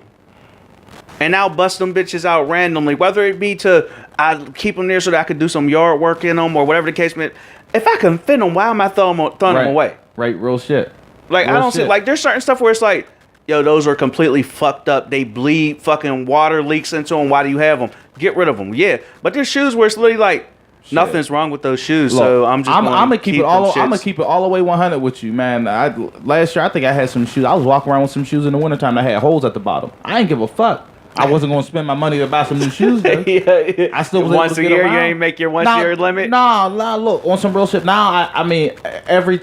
and I'll bust them bitches out randomly. Whether it be to I keep them there so that I could do some yard work in them or whatever the case may. If I can fit them, why am I throwing them away? Right, real shit. Like I Real don't see. shit. Like there's certain stuff where it's like, yo, those are completely fucked up. They bleed. Fucking water leaks into them. Why do you have them? Get rid of them. Yeah, but there's shoes where it's literally like nothing's wrong with those shoes. Look, so I'm just gonna keep it all. them I'm gonna shits. keep it all the way 100 with you, man. Last year I think I had some shoes. I was walking around with some shoes in the wintertime that had holes at the bottom. I ain't give a fuck. I wasn't gonna spend my money to buy some new shoes. Though. Yeah, I still was once able to a get year. around. You ain't make your once-year limit. Nah, look, on some real shit. Now, I mean, every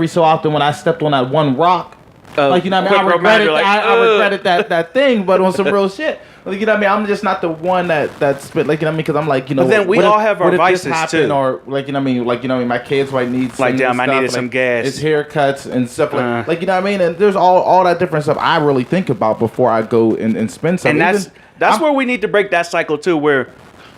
so often when I stepped on that one rock, like, you know what I mean? quick reminder, like, I regretted that thing, but on some real shit. Like, you know what I mean? I'm just not the one that spit, like, you know what I mean? Because I'm like, you know, But then we what all if- have our what if this vices, happened, too. or, like, you know what I mean? Like, you know what I mean? My kids might need some Like, damn, new I stuff, needed some gas. It's haircuts and stuff Uh. like, you know what I mean? And there's all that different stuff I really think about before I go and spend something. And that's where we need to break that cycle too, where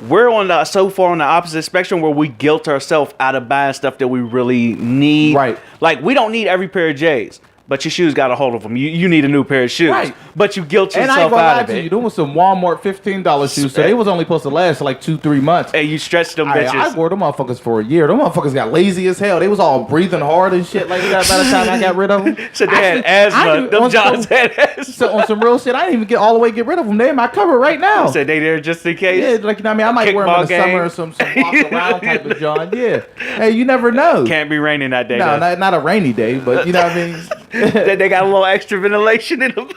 we're so far on the opposite spectrum where we guilt ourselves out of buying stuff that we really need. Right. Like we don't need every pair of J's, but your shoes got a hold of them. You need a new pair of shoes. Right. But you guilt And I ain't yourself gonna lie out of to you, it. them was some Walmart $15 shoes, so they was only supposed to last like 2-3 months. And you stretch them I bitches. wore them motherfuckers for a year. Them motherfuckers got lazy as hell. They was all breathing hard and shit like that by the time I got rid of them. So they had asthma. Them Johns had asthma. So on some real shit, I didn't even all the way get rid of them. They in my cover right now. So they there just in case. Yeah, like you know what I mean. I might wear them in the Kickball game. summer or some walk around type of John. Yeah. Hey, you never know. Can't be raining that day. No, though. not a rainy day, but you know what I mean. They got a little extra ventilation in them.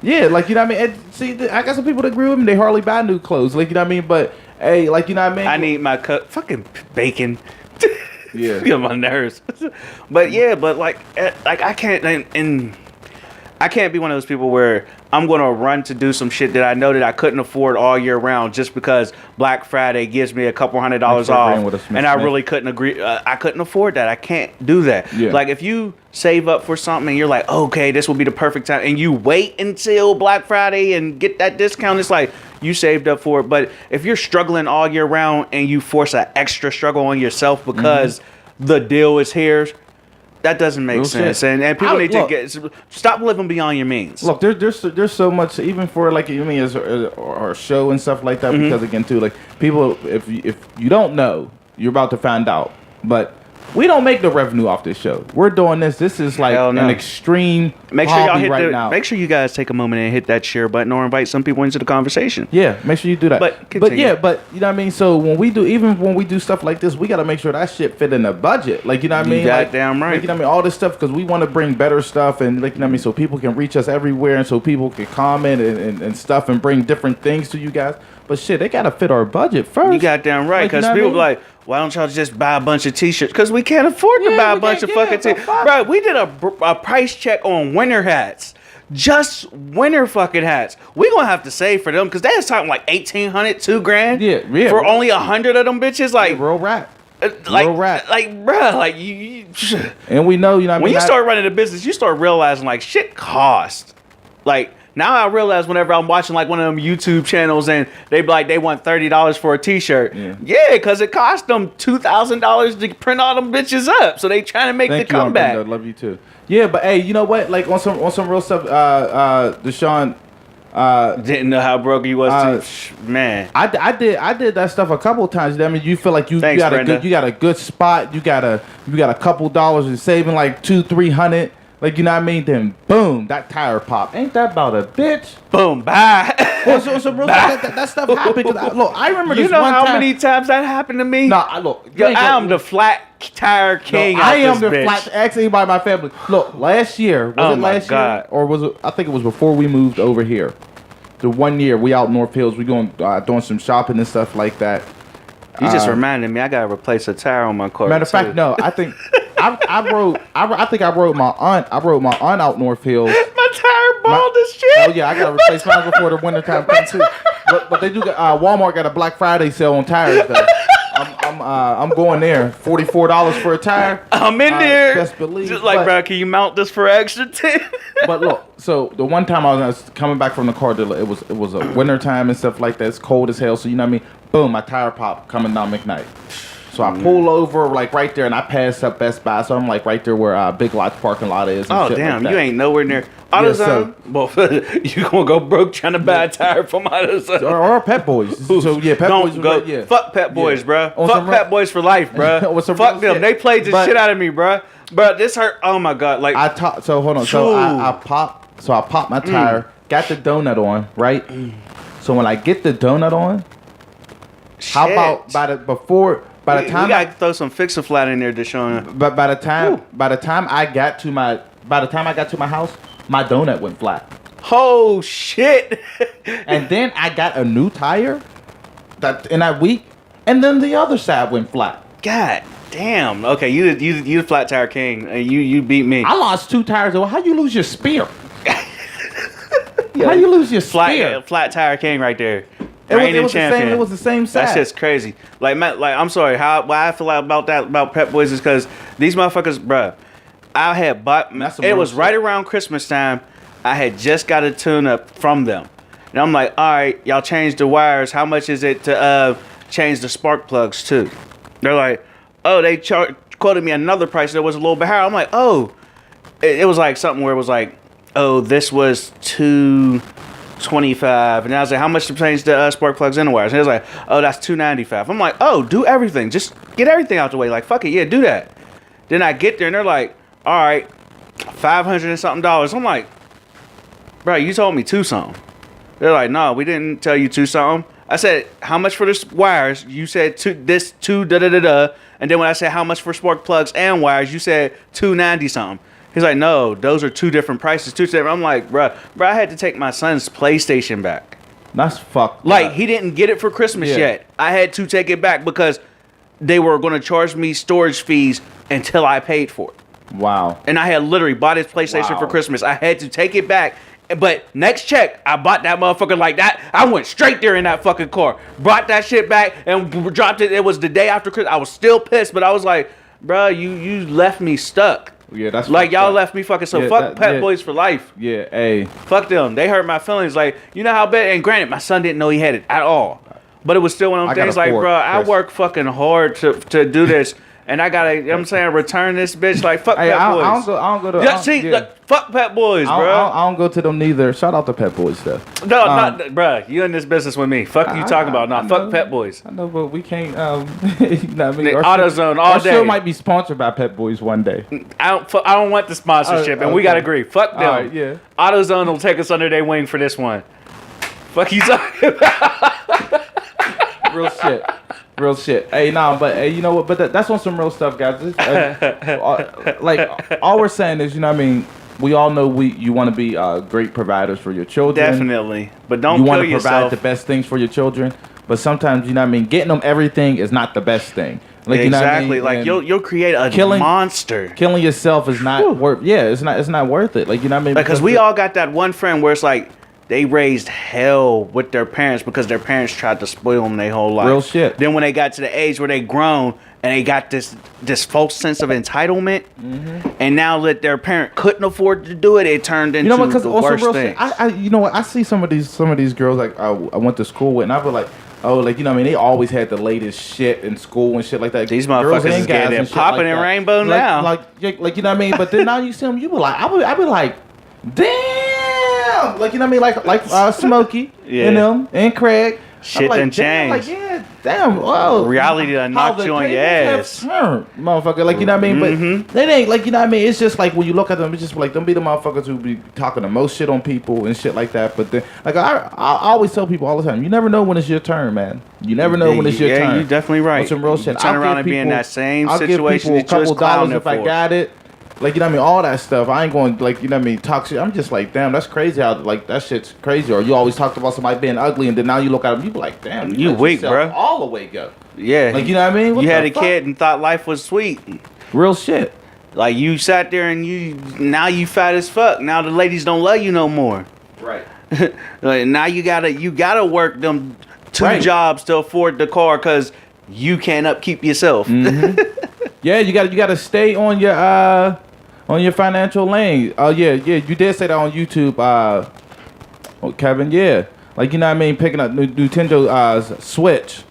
Yeah, like you know what I mean. And see, I got some people that agree with me. They hardly buy new clothes, like you know what I mean. But hey, like you know what I mean. I need my fucking bacon. Yeah. Get on my nerves. But yeah, but like I can't and I can't be one of those people where I'm gonna run to do some shit that I know that I couldn't afford all year round just because Black Friday gives me a couple $100 agreeing with a off, Smith and I Smith. really couldn't agree. I couldn't afford that. I can't do that. Yeah. Like if you save up for something and you're like, okay, this will be the perfect time, and you wait until Black Friday and get that discount, it's like you saved up for it. But if you're struggling all year round and you force an extra struggle on yourself because the deal is here, that doesn't make Real sense. shit. And people need Look. to stop living beyond your means. Look, there's so much even for like you mean as or show and stuff like that because again too like people if you don't know you're about to find out, but We don't make the revenue off this show. We're doing this. This is like Hell no. an extreme Make sure y'all hobby hit right now. Make sure you guys take a moment and hit that share button or invite some people into the conversation. Yeah, make sure you do that. But but continue. yeah, but you know what I mean. So when we do stuff like this, we gotta make sure that shit fit in the budget. Like you know what I You mean. Like, goddamn right. Like, you know what I mean. All this stuff because we want to bring better stuff and like you know what I mean. So people can reach us everywhere and so people can comment and stuff and bring different things to you guys. But shit, they gotta fit our budget first. You goddamn right, Like, you because know what I people mean? be like, why don't y'all just buy a bunch of t-shirts? Because we can't afford to Yeah, buy a we bunch of can't, fucking yeah, t-shirts. fuck. Bro, we did a price check on winter hats. Just winter fucking hats. We gonna have to save for them because they was talking like $1,800, $2,000. Yeah, For only 100 of them bitches, like, real rap. like, real rap. like, bro, like you And we know, you know what I when mean. you start running a business, you start realizing like shit cost. Like now I realize whenever I'm watching like one of them YouTube channels and they be like they want $30 for a t-shirt. Yeah, because it cost them $2,000 to print all them bitches up. So they trying to make Thank the you, comeback. Brenda. Love you too. Yeah, but hey, you know what? Like on some real stuff, Deshaun. Didn't know how broke he was. Man. I did that stuff a couple times. I mean, you feel like you Thanks, got Brenda. you got a good spot. You got a couple dollars and saving like $200-300. Like you know what I mean? Then boom, that tire pop. Ain't that about a bitch? Boom. Bye. Well, so real that stuff happened. 'Cause look, I remember You this know one how time. many times that happened to me? Nah, look. Yo, I'm the flat tire king. I am out the this bitch. flat. Ask anybody in my family. Look, last year was Oh it my last God. year or was it? I think it was before we moved over here. The 1 year we out North Hills, we going doing some shopping and stuff like that. You just reminded me I gotta replace a tire on my car. Matter of fact, too. no, I think I rode my aunt. I rode my aunt out North Hills. My tire bald as shit. Oh yeah, I gotta replace mine before the winter time comes too. But they do got Walmart got a Black Friday sale on tires though. I'm going there. $44 for a tire. I'm in there. Best believe. Just like, But- bro, can you mount this for extra 10? But look, so the one time I was coming back from the car dealer, it was a winter time and stuff like that. It's cold as hell, so you know what I mean. Boom, my tire pop coming down McKnight. So I pull over like right there, and I pass up Best Buy. So I'm like right there where Big Lots parking lot is. And Oh, shit damn, like you that. ain't nowhere near Yeah, so- AutoZone. Well, you gonna go broke trying to buy a tire from AutoZone. or Pet Boys. So yeah, Pet Don't Boys. go. Yeah. Fuck Pet Boys, Yeah. bruh. On Fuck some Pet real- Boys for life, bruh. On some Fuck real them. shit. They played the But- shit out of me, bruh. Bruh, this hurt. Oh my god, like So hold on. So True. I pop my tire. Got the donut on, right? So when I get the donut on, how shit. about by the time we gotta throw some Fix-A-Flat in there, Deshaun. But by the time I got to my house, my donut went flat. Oh shit! And then I got a new tire in that week, and then the other side went flat. God damn. Okay, you the flat tire king. You beat me. I lost 2 tires. How you lose your spear? How you lose your spear? Flat tire king right there. It Reigning was the champion. same. It was the same side. That shit's crazy. Like, man, like I'm sorry. Why I feel like about that about Pep Boys is because these motherfuckers, bruh. I had bought. That's some It real was shit. right around Christmas time. I had just got a tune up from them, and I'm like, all right, y'all changed the wires. How much is it to change the spark plugs too? They're like, oh, they quoted me another price that was a little bit higher. I'm like, oh, it was like something where it was like, oh, this was $225, and I was like, how much to change the spark plugs in the wires? And it was like, oh, that's $295. I'm like, oh, do everything, just get everything out the way. Like, fuck it, yeah, do that. Then I get there and they're like, all right, $500 and something. I'm like, bro, you told me two something. They're like, no, we didn't tell you two something. I said, how much for the wires? You said two da da da da. And then when I said how much for spark plugs and wires, you said $290 something. He's like, no, those are two different prices. Two different. I'm like, bro, I had to take my son's PlayStation back. That's fucked. Like, up. he didn't get it for Christmas Yeah. yet. I had to take it back because they were going to charge me storage fees until I paid for it. Wow. And I had literally bought his PlayStation Wow. for Christmas. I had to take it back. But next check, I bought that motherfucker like that. I went straight there in that fucking car. Brought that shit back and dropped it. It was the day after Christmas. I was still pissed, but I was like, bro, you left me stuck. Yeah, that's Like, fucked y'all up. left me fucking. So Yeah, fuck that- Pet yeah. Boys for life. Yeah, hey. Fuck them. They hurt my feelings. Like, you know how bad. And granted, my son didn't know he had it at all. But it was still one of I them got things a like, Ford, bro, I Chris. work fucking hard to do this. and I gotta, you know what I'm saying, return this bitch like fuck Hey, Pet Boys. I don't go to. Yeah, see, look, fuck Pet Boys, I bro. don't go to them neither. Shout out to Pet Boys though. No, not, bro. You in this business with me? Fuck you talking about? Nah, fuck Pet Boys. I know, but we can't. You know what I mean? The Our AutoZone show, all our day. show might be sponsored by Pet Boys one day. I don't want the sponsorship, and we okay. gotta agree. Fuck them. All right, yeah. AutoZone will take us under their wing for this one. Fuck you talking about? Real shit. Real shit. Hey, nah, but hey, you know what? But that's on some real stuff, guys. Like all we're saying is, you know what I mean? We all know you want to be great providers for your children. Definitely, but don't You kill want to provide yourself. the best things for your children, but sometimes, you know what I mean, getting them everything is not the best thing. Like, you know what I Exactly. mean? Like And you'll create a killing- monster. killing yourself is not worth. Yeah, it's not worth it. Like, you know what I mean? Because we all got that one friend where it's like they raised hell with their parents because their parents tried to spoil them their whole life. Real shit. Then when they got to the age where they grown and they got this false sense of entitlement, and now that their parent couldn't afford to do it, it turned into You know what? Because the also worst real thing. shit. You know what? I see some of these girls like I went to school with, and I be like, oh, like, you know what I mean? They always had the latest shit in school and shit like that. These Girls motherfuckers and is guys getting and it shit popping like in that. rainbow Like- now. Like you know what I mean? But then now you see them, you be like, I be like, damn, like, you know what I mean? Like Smokey, Yeah. you know, and Craig. Shit I'm like, done damn, like, changed. yeah, damn, whoa. Reality done How knocked the you on your tables have ass. turned, motherfucker. Like, you know what I mean? But they ain't, like, you know what I mean? It's just like when you look at them, it's just like them be the motherfuckers who be talking the most shit on people and shit like that. But then, like, I always tell people all the time, you never know when it's your turn, man. You never know when it's your turn. Yeah, you're definitely right. On some real shit. You turn I'll around give and be in people- that same I'll give situation people that you was a couple dollars clowning if I for. got it. Like, you know what I mean? All that stuff. I ain't going, like, you know what I mean, talk shit. I'm just like, damn, that's crazy how, like, that shit's crazy. Or you always talked about somebody being ugly, and then now you look at them, you be like, damn, You let weak, yourself bro. all the way go. Yeah. Like, you know what I mean? What You had the a fuck? kid and thought life was sweet. Real shit. Like you sat there and now you fat as fuck. Now the ladies don't love you no more. Right. Like, now you gotta work them two Right. jobs to afford the car because you can't upkeep yourself. Yeah, you gotta stay on your financial lane. Oh yeah, you did say that on YouTube, Kevin. Yeah, like, you know what I mean, picking up Nintendo Switch.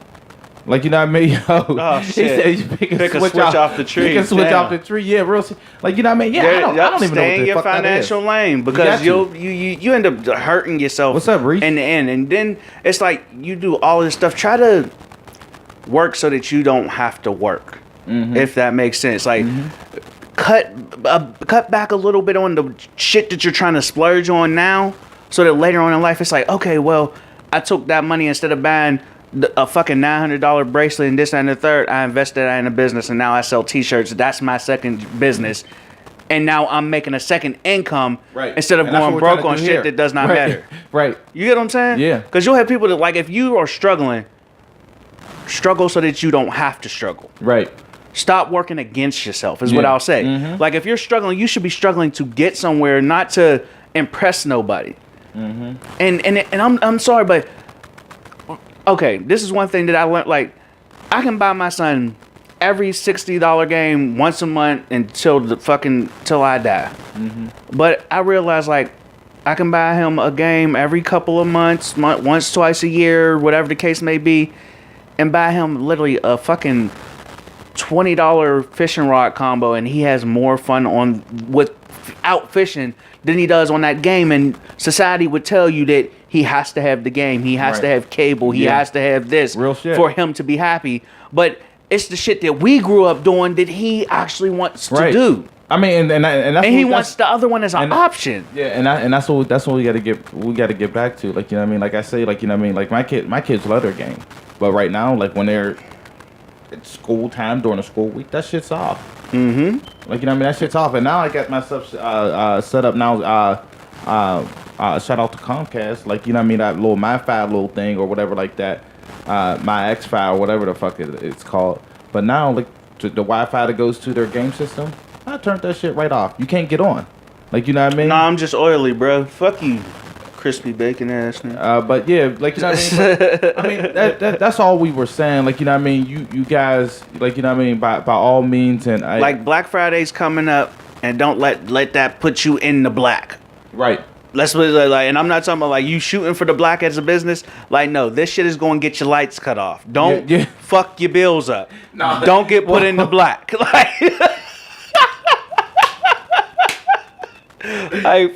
Like, you know what I mean? Yo, Oh, he shit. said you pick a switch off the tree. Pick a switch Damn. off the tree. Yeah, real. Like, you know what I mean? Yeah, I don't even know Stay what in the your fuck that is. financial lane got because to. you end up hurting yourself. What's up, Reese? In the end, and then it's like you do all this stuff. Try to work so that you don't have to work. Mm-hmm. If that makes sense, like. Cut back a little bit on the shit that you're trying to splurge on now, so that later on in life it's like, okay, well, I took that money instead of buying a fucking $900 bracelet and this and the third, I invested that in a business and now I sell T-shirts. That's my second business, and now I'm making a second income instead of And that's going what we're broke trying on to do shit here. that does not Right. matter. Right. You get what I'm saying? Yeah. Because you'll have people that, like, if you are struggling, struggle so that you don't have to struggle. Right. Stop working against yourself is what Yeah. I'll say. Like, if you're struggling, you should be struggling to get somewhere, not to impress nobody. And I'm sorry, but okay, this is one thing that I learned. Like, I can buy my son every $60 game once a month till I die. But I realize, like, I can buy him a game every couple of months, once, twice a year, whatever the case may be, and buy him literally a fucking $20 fishing rod combo, and he has more fun out fishing than he does on that game. And society would tell you that he has to have the game, he has to have cable, he Yeah. has to have this Real shit. for him to be happy. But it's the shit that we grew up doing that he actually wants to do, I mean, and that's and he what- wants the other one as an and- option. Yeah, and that's what we got to get back to. Like, you know what I mean? Like I say, like, you know what I mean? Like, my kids love their game, but right now, like, when they're at school time during the school week, that shit's off. Like, you know what I mean? That shit's off. And now I got myself set up now. Shout out to Comcast. Like, you know what I mean? That little MiFi little thing or whatever like that. My X-Fi or whatever the fuck it's called. But now, like, the Wi-Fi that goes to their game system, I turned that shit right off. You can't get on. Like, you know what I mean? Nah, I'm just oily, bro. Fuck you, crispy bacon ass nigga. But yeah, like, you know what I mean? But, I mean, that's all we were saying. Like, you know what I mean? You guys, like, you know what I mean? By all means, and Like, Black Friday's coming up, and don't let that put you in the black. right. let's like, and I'm not talking about like you shooting for the black as a business. Like, no, this shit is going to get your lights cut off. Don't fuck your bills up. No. Don't get put in the black. Like,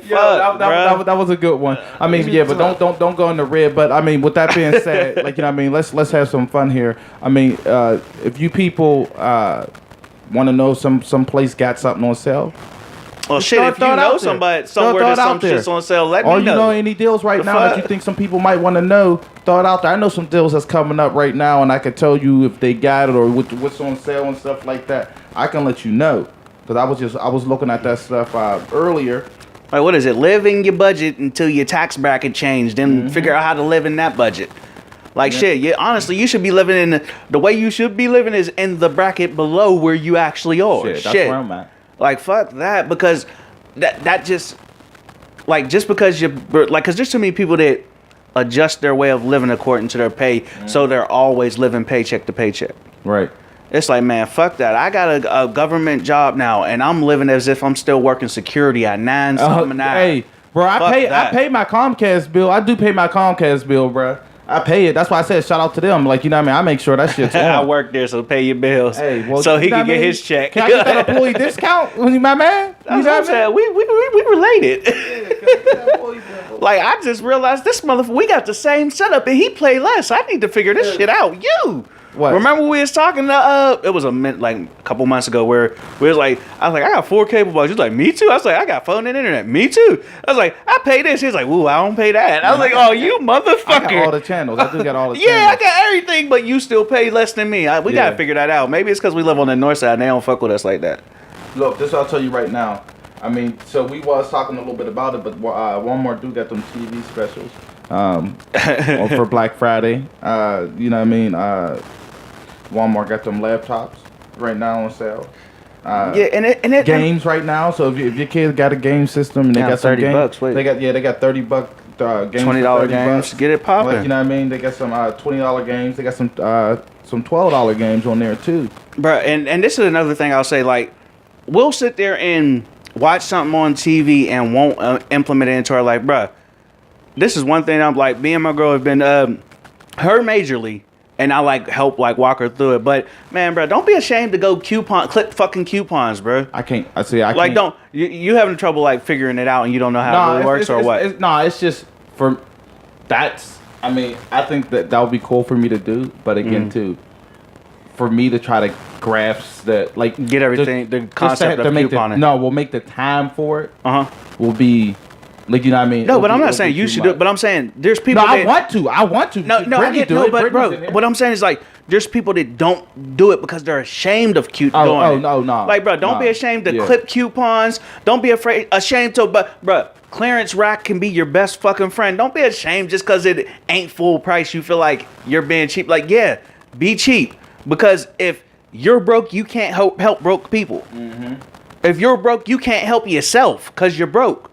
fuck, that was a good one. I mean, yeah, but don't go in the red. But I mean, with that being said, like, you know what I mean, let's have some fun here. I mean, if you people want to know some place got something on sale. Well, shit, if you know somebody somewhere that some shit's on sale, let me know. Or you know any deals right now that you think some people might want to know, throw it out there. I know some deals that's coming up right now, and I can tell you if they got it or what's on sale and stuff like that. I can let you know. Because I was looking at that stuff earlier. Like, what is it? Live in your budget until your tax bracket changed, then figure out how to live in that budget. Like, shit, honestly, you should be living in the way you should be living is in the bracket below where you actually are. Shit, that's where I'm at. Like, fuck that, because that just, like, just because because there's too many people that adjust their way of living according to their pay, so they're always living paycheck to paycheck. Right. It's like, man, fuck that. I got a government job now, and I'm living as if I'm still working security at 9 something an hour. Hey, bro, I pay my Comcast bill. I do pay my Comcast bill, bro. I pay it. That's why I said shout out to them. Like, you know what I mean? I make sure that shit's on. I work there, so pay your bills. Hey, well, so he can get his check. Can I get that employee discount? My man? That's what I'm saying. We related. Like, I just realized this motherfucker, we got the same setup, and he play less. I need to figure this shit out. What? Remember we was talking it was a couple months ago where we was like, I was like, I got 4 cable boxes. He was like, me too. I was like, I got phone and internet. Me too. I was like, I pay this. He was like, ooh, I don't pay that. I was like, oh, you motherfucker. I got all the channels. I do got all the channels. Yeah, I got everything, but you still pay less than me. We got to figure that out. Maybe it's because we live on the north side and they don't fuck with us like that. Look, this I'll tell you right now. I mean, so we was talking a little bit about it, but Walmart do got them TV specials for Black Friday. You know what I mean? Walmart got them laptops right now on sale. And it games right now. So if your kids got a game system and they got some $30, wait. they got $30 games. $20 games. Get it popping. Like, you know what I mean? They got some $20 games. They got some $12 games on there too. Bro, and this is another thing I'll say. Like, we'll sit there and watch something on TV and won't implement it into our life, bro. This is one thing I'm like. Me and my girl have been her majorly. And I help walk her through it. But man, bro, don't be ashamed to go clip fucking coupons, bro. I can't. I can't. Don't you having trouble figuring it out and you don't know how it works or what? It's just for that's. I mean, I think that would be cool for me to do, but again, too, for me to try to grasp that, get everything, the concept of couponing. We'll make the time for it. Will be. Like, you know what I mean? No, but I'm not saying you should do it. But I'm saying there's people. No, I want to. No, I get no, but bro, what I'm saying is there's people that don't do it because they're ashamed of doing it. Oh, no. Like, bro, don't be ashamed to clip coupons. Don't be ashamed to. But, bro, clearance rack can be your best fucking friend. Don't be ashamed just because it ain't full price. You feel like you're being cheap. Like, yeah, be cheap because if you're broke, you can't help broke people. Mm-hmm. If you're broke, you can't help yourself because you're broke.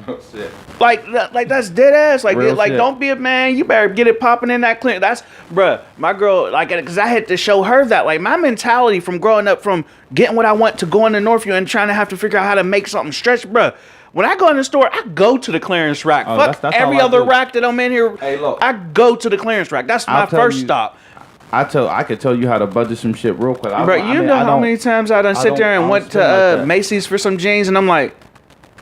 Oh, shit. Like that's dead ass. Real shit. Don't be a man. You better get it popping in that clear. That's, bruh, my girl, because I had to show her that. Like, my mentality from growing up, from getting what I want to going to Northview and trying to have to figure out how to make something stretch, bruh. When I go in the store, I go to the clearance rack. Fuck that's every other rack that I'm in here. Hey, look, I go to the clearance rack. That's my first stop. I could tell you how to budget some shit real quick. Bro, you know how many times I done sit there and went to Macy's for some jeans and I'm like,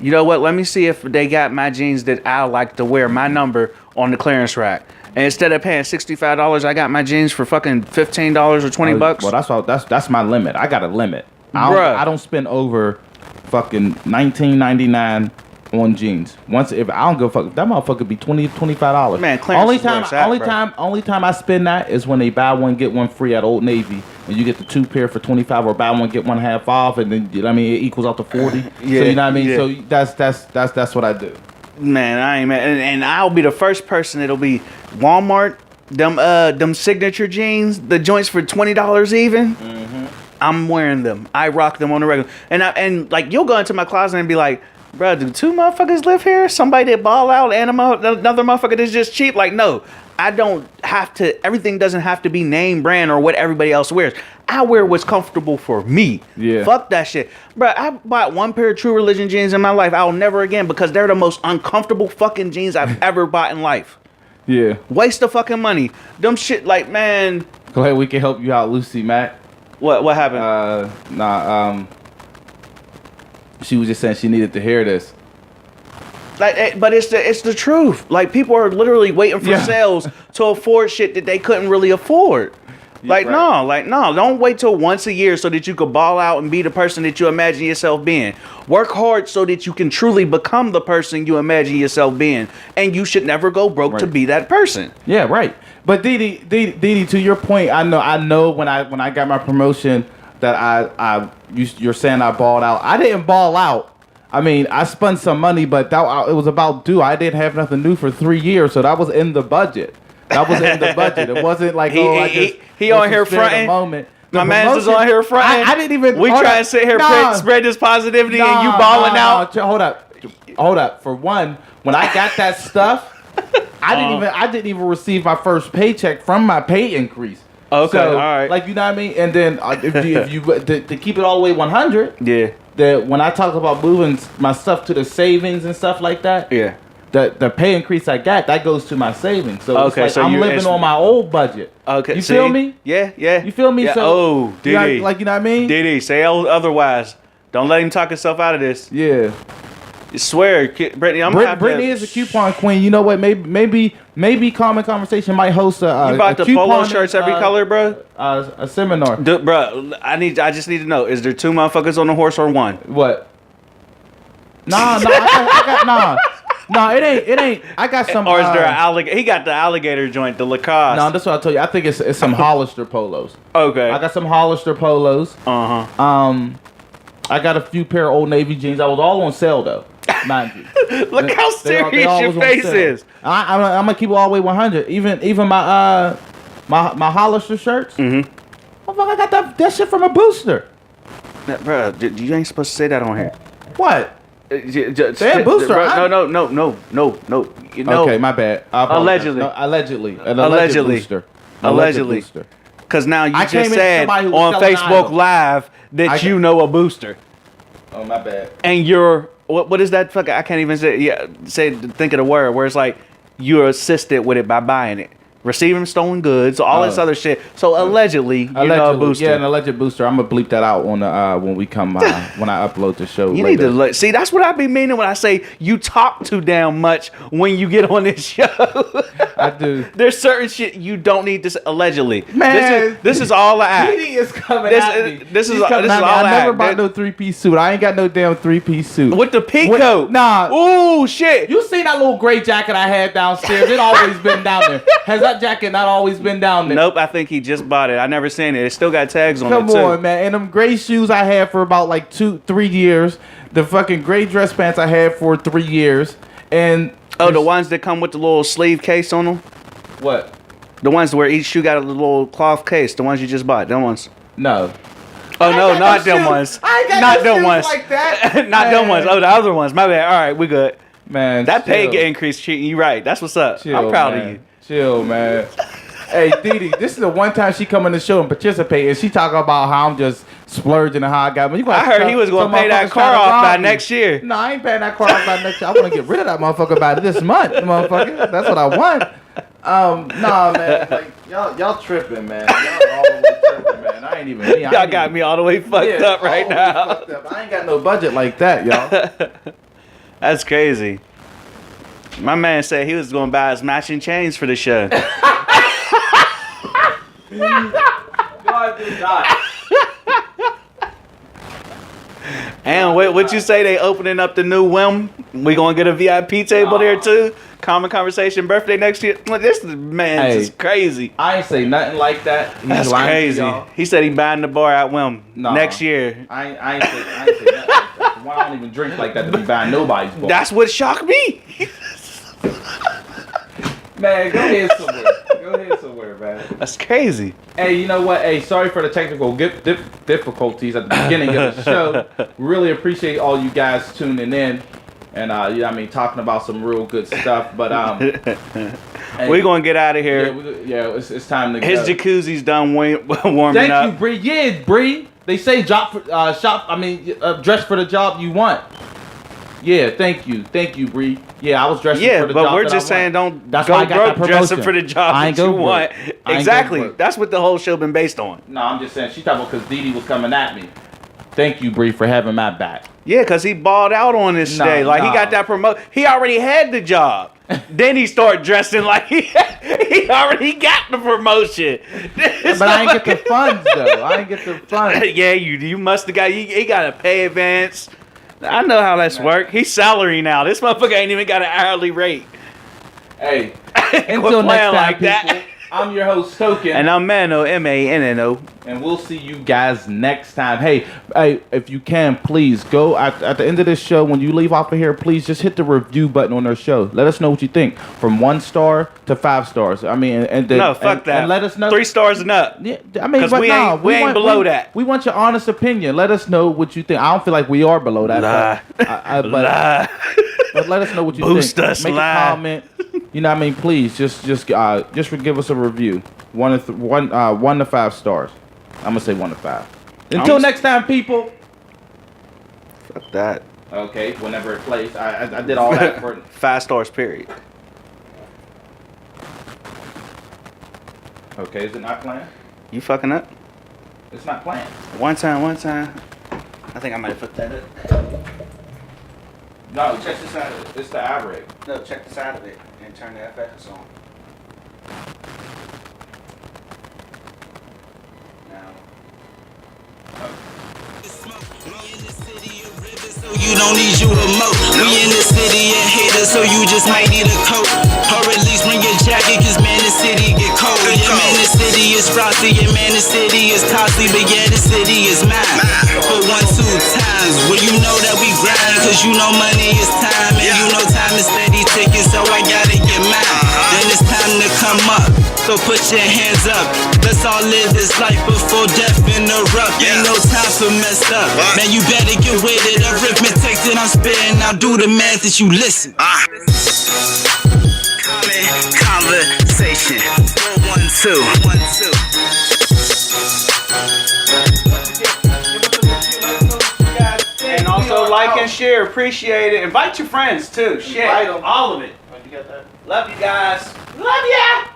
you know what? Let me see if they got my jeans that I like to wear, my number on the clearance rack. And instead of paying $65, I got my jeans for fucking $15 or $20. Well, that's my limit. I got a limit. I don't spend over fucking $19.99 on jeans. If I don't give a fuck, that motherfucker be $20-$25. Man, clearance only time I spend that is when they buy one get one free at Old Navy, and you get the 2 pair for $25, or buy one get one half off, and then you know what I mean, it equals out to $40. So you know what I mean. Yeah. So that's what I do. Man, I ain't mad, and I'll be the first person. It'll be Walmart, them signature jeans, the joints for $20 even. Mm-hmm. I'm wearing them. I rock them on the regular, and you'll go into my closet and be like, bro, do 2 motherfuckers live here? Somebody that ball out and another motherfucker that's just cheap? Like, no. I don't have to. Everything doesn't have to be name brand or what everybody else wears. I wear what's comfortable for me. Yeah. Fuck that shit, bro. I bought one pair of True Religion jeans in my life. I'll never again because they're the most uncomfortable fucking jeans I've ever bought in life. Yeah. Waste of fucking money. Them shit, like, man. Glad we can help you out, Lucy Mac. What happened? She was just saying she needed to hear this. Like, but it's the truth. Like, people are literally waiting for Yeah. sales to afford shit that they couldn't really afford. Like, right. no, don't wait till once a year so that you could ball out and be the person that you imagine yourself being. Work hard so that you can truly become the person you imagine yourself being. And you should never go broke to Right. be that person. Yeah, right. But Didi, to your point, I know when I got my promotion that you're saying I balled out. I didn't ball out. I mean, I spent some money, but it was about due. I didn't have nothing new for 3 years, so that was in the budget. That was in the budget. It wasn't like he on here fronting. Moment. My man's is on here fronting. I didn't even. We try to sit here spread this positivity and you balling out. Hold up. For one, when I got that stuff, I didn't even receive my first paycheck from my pay increase. Okay, So, all right. Like, you know what I mean? And then if you to keep it all the way 100, Yeah, that when I talk about moving my stuff to the savings and stuff like that, yeah. the pay increase I got, that goes to my savings. So Okay, it's like so I'm you- living it's- on my old budget. Okay, You see? feel me? Yeah, yeah. You feel me? Yeah. So, Oh, you know, Diddy. like, you know what I mean? Diddy, say otherwise. Don't let him talk himself out of this. Yeah. I swear, Brittany, I'm happy. Brittany is a coupon queen. You know what? Maybe Common Conversation might host a. You bought the coupon, polo shirts every color, bro? A seminar. Bro, I just need to know: is there 2 motherfuckers on the horse or 1? What? Nah. I got nah. Nah, it ain't. I got some. Or is there an alligator? He got the alligator joint, the Lacoste. No, that's what I told you. I think it's some Hollister polos. Okay. I got some Hollister polos. Uh huh. I got a few pair of Old Navy jeans. I was all on sale though, mind you. Look how serious all your was on face sale. is. I'm gonna keep it all the way 100. Even my my Hollister shirts. Mm-hmm. Motherfucker, I got that shit from a booster. Bro, you ain't supposed to say that on here. What? Say booster, No. You know, Okay, my bad. I apologize. Allegedly. No, allegedly. An Allegedly. booster. Allegedly. Booster. Because now you I came just in said somebody who on was selling Facebook items. Live that you know a booster. Oh, my bad. And you're what is that fucking I can't even think of the word where it's like you're assisted with it by buying it. Receiving stolen goods, all this other shit. So allegedly, you know a booster. Yeah, an alleged booster. I'm gonna bleep that out on the when we come when I upload the show. You later. need to see. That's what I be meaning when I say you talk too damn much when you get on this show. I do. There's certain shit you don't need to say, allegedly. Man. this is all I act. Diddy is coming This- at me. this is- He's coming this is at me. all I never act, bought man. no 3-piece suit. I ain't got no damn 3-piece suit. With the peacoat. Nah. Ooh, shit. You seen that little gray jacket I had downstairs? It always been down there. Has that jacket not always been down there? Nope, I think he just bought it. I never seen it. It still got tags on Come it too. on, man. And them gray shoes I had for about like 2-3 years. The fucking gray dress pants I had for 3 years. And Oh, the ones that come with the little sleeve case on them? what? The ones where each shoe got a little cloth case. The ones you just bought. Them ones. No. Oh, I no, ain't got not no them shoes. ones. I ain't got Not no them shoes ones. like that. Not them ones. Man. Oh, the other ones. My bad. All right, we good. Man, That pay chill. increase treating you right. That's what's up. Chill, I'm proud man. of you. Chill, man. Hey, Didi, this is the one time she come in the show and participate, and she talk about how I'm just splurging and how I got. I heard he was going to pay that car off by next year. No, I ain't paying that car off by next year. I want to get rid of that motherfucker by this month, motherfucker. That's what I want. Nah, man. Like y'all tripping, man. Y'all all the way tripping, man. I ain't even. Me. Y'all got me all the way fucked up right now. Fucked up. I ain't got no budget like that, y'all. That's crazy. My man said he was going to buy his matching chains for the show. God did not. And what you say? They opening up the new Whim? We gonna get a VIP table there too? Common Conversation birthday next year. Look, this man Hey. is crazy. I ain't say nothing like that. He's That's lying to crazy. y'all. He said he buying the bar at Whim Nah. next year. I ain't say nothing like that. Why I don't even drink like that to be buying nobody's bar. That's what shocked me. Man, go ahead somewhere. Go ahead somewhere, man. That's crazy. Hey, you know what? Hey, sorry for the technical difficulties at the beginning of the show. Really appreciate all you guys tuning in. And, you know what I mean, talking about some real good stuff. But, Hey, We're gonna get out of Yeah, here. it's time to His go. jacuzzi's done warming Thank up. you, Bree. Yeah, Bree. They say dress for the job you want. Yeah, thank you, Bree. Yeah, I was dressing Yeah, for the but job we're that just I saying want. don't That's why I go got that broke dressing promotion. for the job I ain't that go you broke. want. I ain't go Exactly. broke. That's what the whole show been based on. No, I'm just saying she talking about because Didi was coming at me. Thank you, Bree, for having my back. Yeah, because he balled out on this Nah, day. Like, he nah. got that promote. He already had the job. Then he started dressing like he already got the promotion. But I ain't get the funds though. I ain't get the funds. Yeah, you must have got. He got to pay advance. I know how that's work. He's salary now. This motherfucker ain't even got an hourly rate. Hey, Quit until next playing time, like people. that. I'm your host Token, And I'm Mano, M-A-N-N-O. and we'll see you guys next time. Hey, if you can, please go at the end of this show. When you leave off of here, please just hit the review button on our show. Let us know what you think, from 1 star to 5 stars. I mean, No, fuck that. And let us know 3 stars and up. Yeah, I mean, 'Cause but we nah, ain't want- below that. We want your honest opinion. Let us know what you think. I don't feel like we are below that. But, but let us know what you Boost think. us, Make lie. a comment. You know what I mean? Please, just give us a review. 1 to 5 stars. I'm gonna say 1 to 5. Until I'm- next time, people. Fuck that. Okay, whenever it plays, I did all that for. 5 stars, period. Okay, is it not playing? You fucking up? It's not playing. One time. I think I might have put that up. No, check this out. It's the average. No, check the side of it and turn the FX on. Now. So you don't need you a moat. We in the city of haters, so you just might need a coat. Or at least bring your jacket, cause man, the city get cold. Yeah, man, the city is frosty, yeah, man, the city is costly, but yeah, the city is mine. For 1, 2 times, well, you know that we grind, cause you know money is time, and you know time is steady ticking, so I gotta get mine. Then it's time to come up, so put your hands up. Let's all live this life before death interrupt. Ain't no time for messed up. Man, you better get with it. Arithmetic that I'm spitting, now do the math that you listen. Conversation. 4, 1, 2. And also like and share. Appreciate it. Invite your friends too. Shit. Invite 'em. All of it. Love you guys. Love ya.